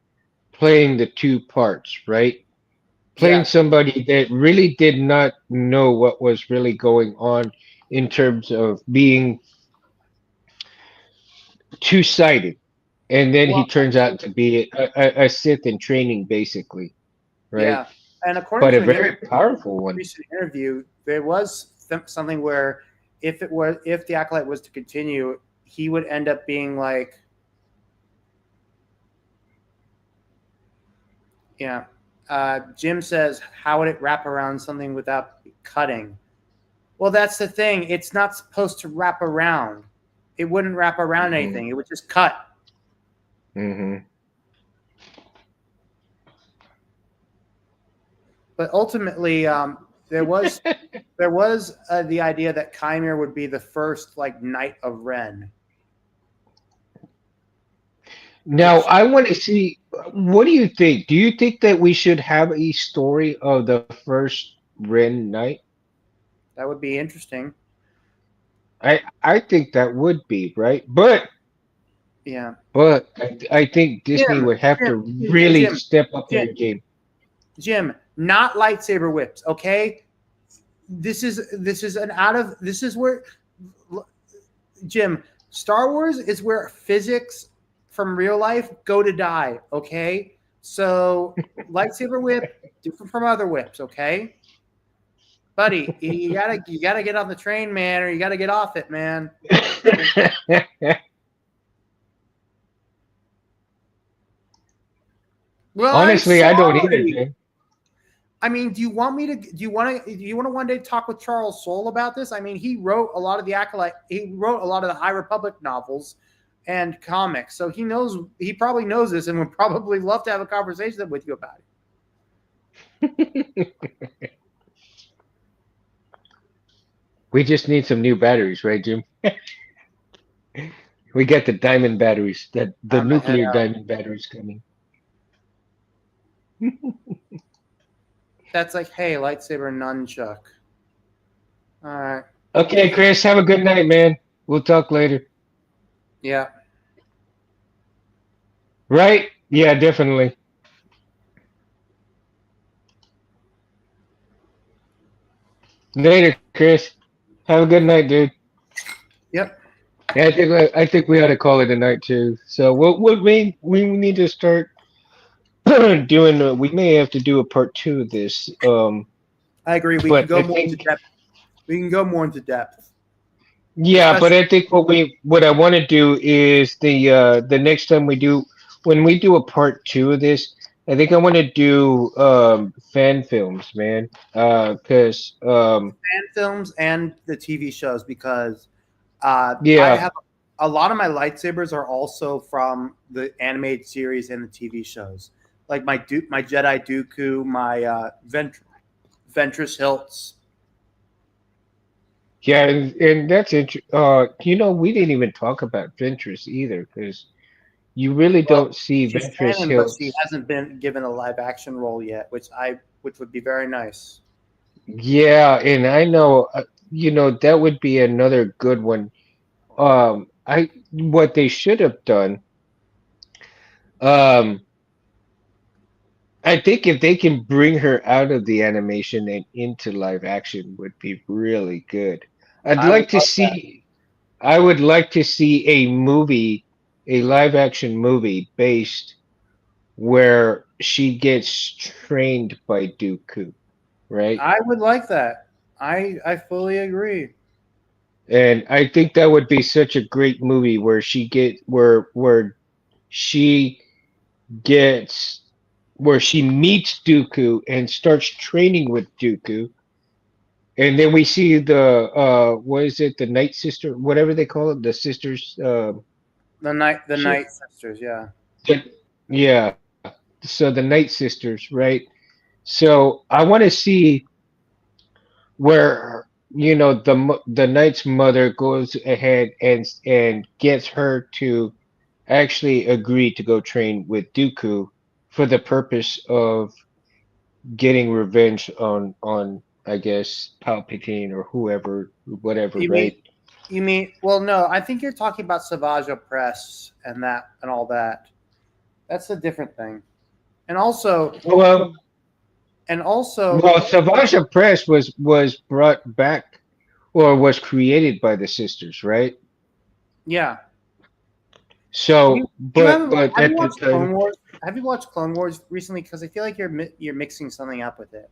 playing the two parts, right? Playing Yes. somebody that really did not know what was really going on in terms of being two-sided, and then he Well, turns out to be a Sith in training, basically, right? yeah. And according But a to an very powerful one. recent interview, there was something where if the acolyte was to continue, he would end up being like, yeah. Jim says, "How would it wrap around something without cutting?" Well, that's the thing. It's not supposed to wrap around. It wouldn't wrap around Hmm. anything. It would just cut. Hmm. But ultimately, there was the idea that Chimere would be the first like Knight of Ren, Now, which I want to see. What do you think? Do you think that we should have a story of the first Ren Knight? that would be interesting. I think that would be right, but Yeah, I think Disney Jim, would have Jim, to really Jim, step up Jim, their game. Jim, not lightsaber whips. Okay, this is where Jim, Star Wars is where physics from real life go to die. Okay, So lightsaber whip, different from other whips, okay? Buddy, you gotta get on the train, man, or you gotta get off it, man. Well, I'm Honestly, I don't either, sorry. man. I mean, do you want to one day talk with Charles Soule about this? I mean, he wrote a lot of the acolyte. He wrote a lot of the High Republic novels and comics, so he probably knows this and would probably love to have a conversation with you about it. We just need some new batteries, right, Jim? We got the diamond batteries, the I'm gonna head nuclear out. diamond batteries coming. That's like, hey, lightsaber nunchuck. All right. Okay, Chris, have a good night, man. We'll talk later. Yeah. Right? Yeah, definitely. Later, Chris. Have a good night, dude. Yep. Yeah, I think we ought to call it a night too. So we need to start doing. We may have to do a part two of this. I agree. We can But go I more into think depth. We can go more into depth, yeah, but especially. I think what I want to do is the next time we do when we do a part two of this, I think I want to do fan films, man. Because Fan films and the TV shows because I yeah, have a lot of my lightsabers are also from the animated series and the TV shows, like my Jedi Dooku, my Ventress hilts. yeah, and that's we didn't even talk about Ventress either because you really Well, don't see she's Ventress canon, but she hilts. hasn't been given a live action role yet, which would be very nice. Yeah, and I know that would be another good one. I what they should have done. Um, I think if they can bring her out of the animation and into live action would be really good. I'd I would like to love that. see I would like to see a movie, a live action movie based where she gets trained by Dooku, right? I would like that. I fully agree. And I think that would be such a great movie where she gets where she meets Dooku and starts training with Dooku. And then we see what is it, the Night Sister, whatever they call it, the sisters The ship. Night Sisters, yeah. The- yeah. So the Night Sisters, right? So I want to see where the Knight's mother goes ahead and gets her to actually agree to go train with Dooku for the purpose of getting revenge on I guess Palpatine or whoever, whatever, You mean right? well, no, I think you're talking about Savage Press and that and all that. That's a different thing. And also Well, and also well, Savage Press was brought back or was created by the sisters, right? yeah. You So, you but have you at the watched Clone time, Wars? Have you watched Clone Wars recently? Because I feel like you're mixing something up with it.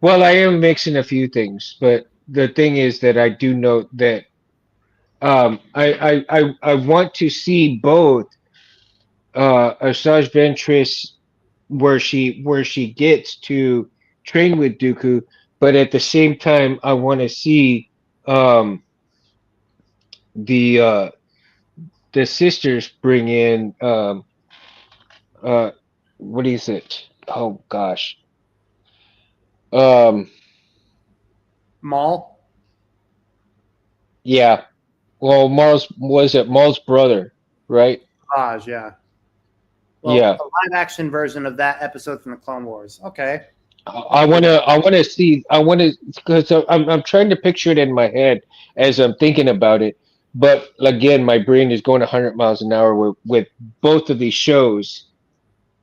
well, I am mixing a few things, but the thing is that I do know that I want to see both Asajj Ventress where she gets to train with Dooku, but at the same time, I want to see um, the uh, the sisters bring in uh, what is it? Oh gosh, um, Maul, yeah. Well, Maul's brother, right? Savage, yeah. Well, Yeah. a live action version of that episode from the Clone Wars. Okay. I want to see, because I'm trying to picture it in my head as I'm thinking about it. But again, my brain is going 100 miles an hour with both of these shows.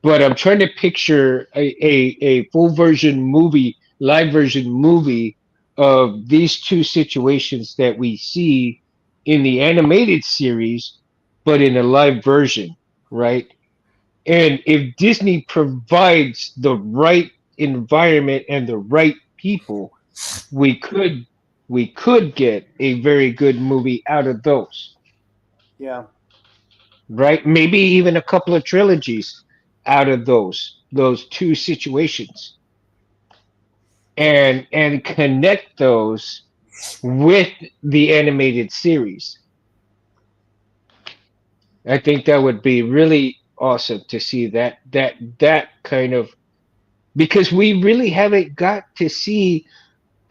But I'm trying to picture a full version movie, live version movie of these two situations that we see in the animated series, but in a live version, right? And if Disney provides the right environment and the right people, we could we could get a very good movie out of those, Yeah. right? Maybe even a couple of trilogies out of those two situations, and connect those with the animated series. I think that would be really awesome to see that kind of, because we really haven't got to see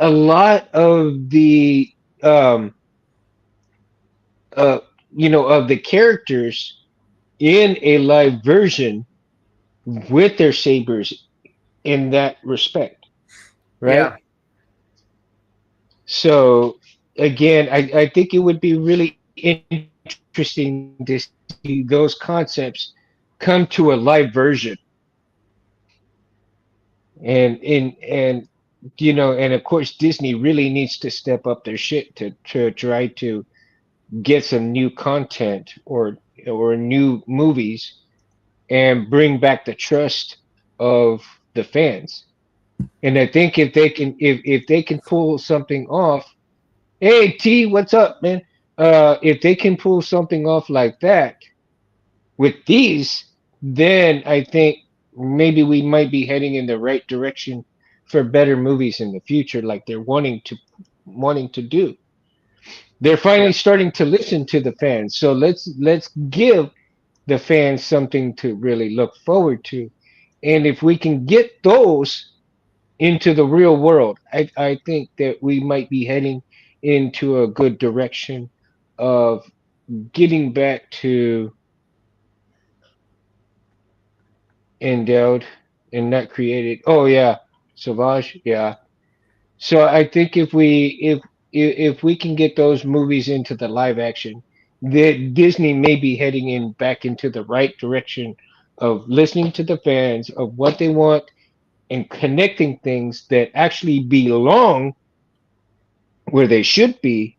a lot of the um uh of the characters in a live version with their sabers in that respect, right? Yeah. So again, I think it would be really interesting to see those concepts come to a live version. And and of course Disney really needs to step up their shit to try to get some new content or new movies and bring back the trust of the fans. And I think if they can pull something off, hey T, what's up, man? If they can pull something off like that with these, then I think maybe we might be heading in the right direction for better movies in the future, like they're wanting to do. They're Yeah. finally starting to listen to the fans. So let's give the fans something to really look forward to. And if we can get those into the real world, I think that we might be heading into a good direction of getting back to endowed and not created. Oh yeah, Savage, yeah. So I think if we can get those movies into the live action, that Disney may be heading in back into the right direction of listening to the fans of what they want and connecting things that actually belong where they should be,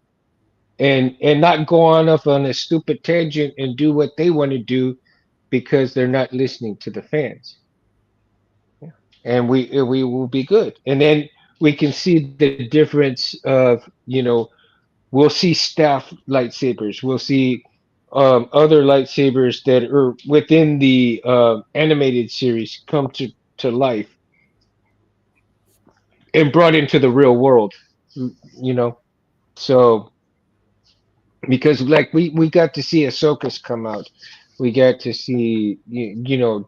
and not go on off on a stupid tangent and do what they want to do because they're not listening to the fans. And we will be good. And then we can see the difference of, we'll see staff lightsabers. We'll see other lightsabers that are within the animated series come to life and brought into the real world. You know, so because like we got to see Ahsoka's come out, we got to see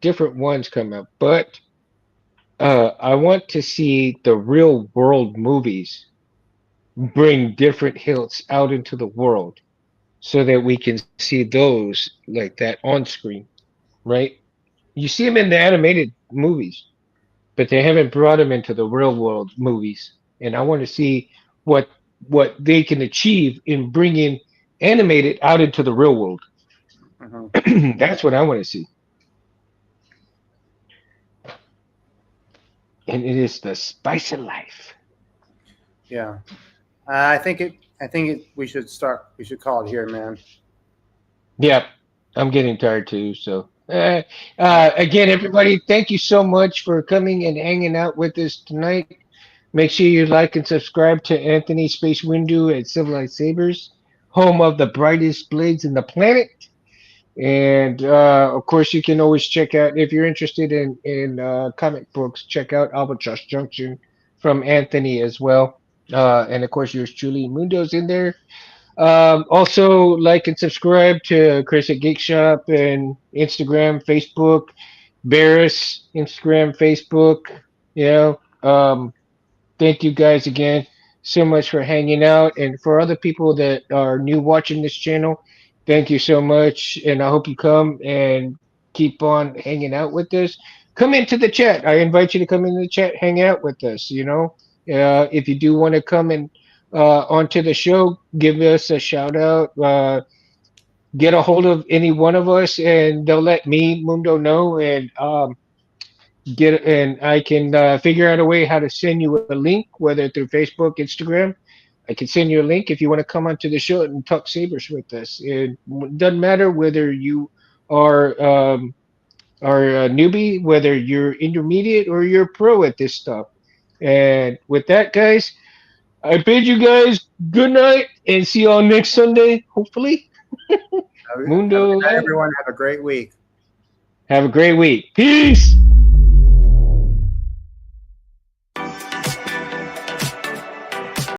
different ones come out, but I want to see the real world movies bring different hilts out into the world so that we can see those like that on screen, right? You see them in the animated movies, but they haven't brought them into the real world movies. And I want to see what what they can achieve in bringing animated out into the real world. Hmm. That's what I want to see. And it is the spice of life. Yeah. I think it. I think it. We should start. We should call it here, man. Yep, I'm getting tired too. So, Yeah. again, everybody, thank you so much for coming and hanging out with us tonight. Make sure you like and subscribe to Anthony Space Window at Civilized Sabers, home of the brightest blades in the planet. And of course, you can always check out, if you're interested in comic books, check out Albatross Junction from Anthony as well. And of course, yours truly, Mundo's in there. Also, like and subscribe to Chris at Geek Shop and Instagram, Facebook, Barris, Instagram, Facebook. You know, thank you guys again so much for hanging out. And for other people that are new watching this channel, thank you so much. And I hope you come and keep on hanging out with us. Come into the chat. I invite you to come into the chat, hang out with us. If you do want to come and onto the show, give us a shout out. Get a hold of any one of us, and they'll let me, Mundo, know. And I can figure out a way how to send you a link, whether through Facebook, Instagram. I can send you a link if you want to come onto the show and talk sabers with us. It doesn't matter whether you are are a newbie, whether you're intermediate or you're pro at this stuff. And with that, guys, I bid you guys good night and see y'all next Sunday, hopefully. Have a good Mundo night, light. everyone. Have a great week. Have a great week. Peace.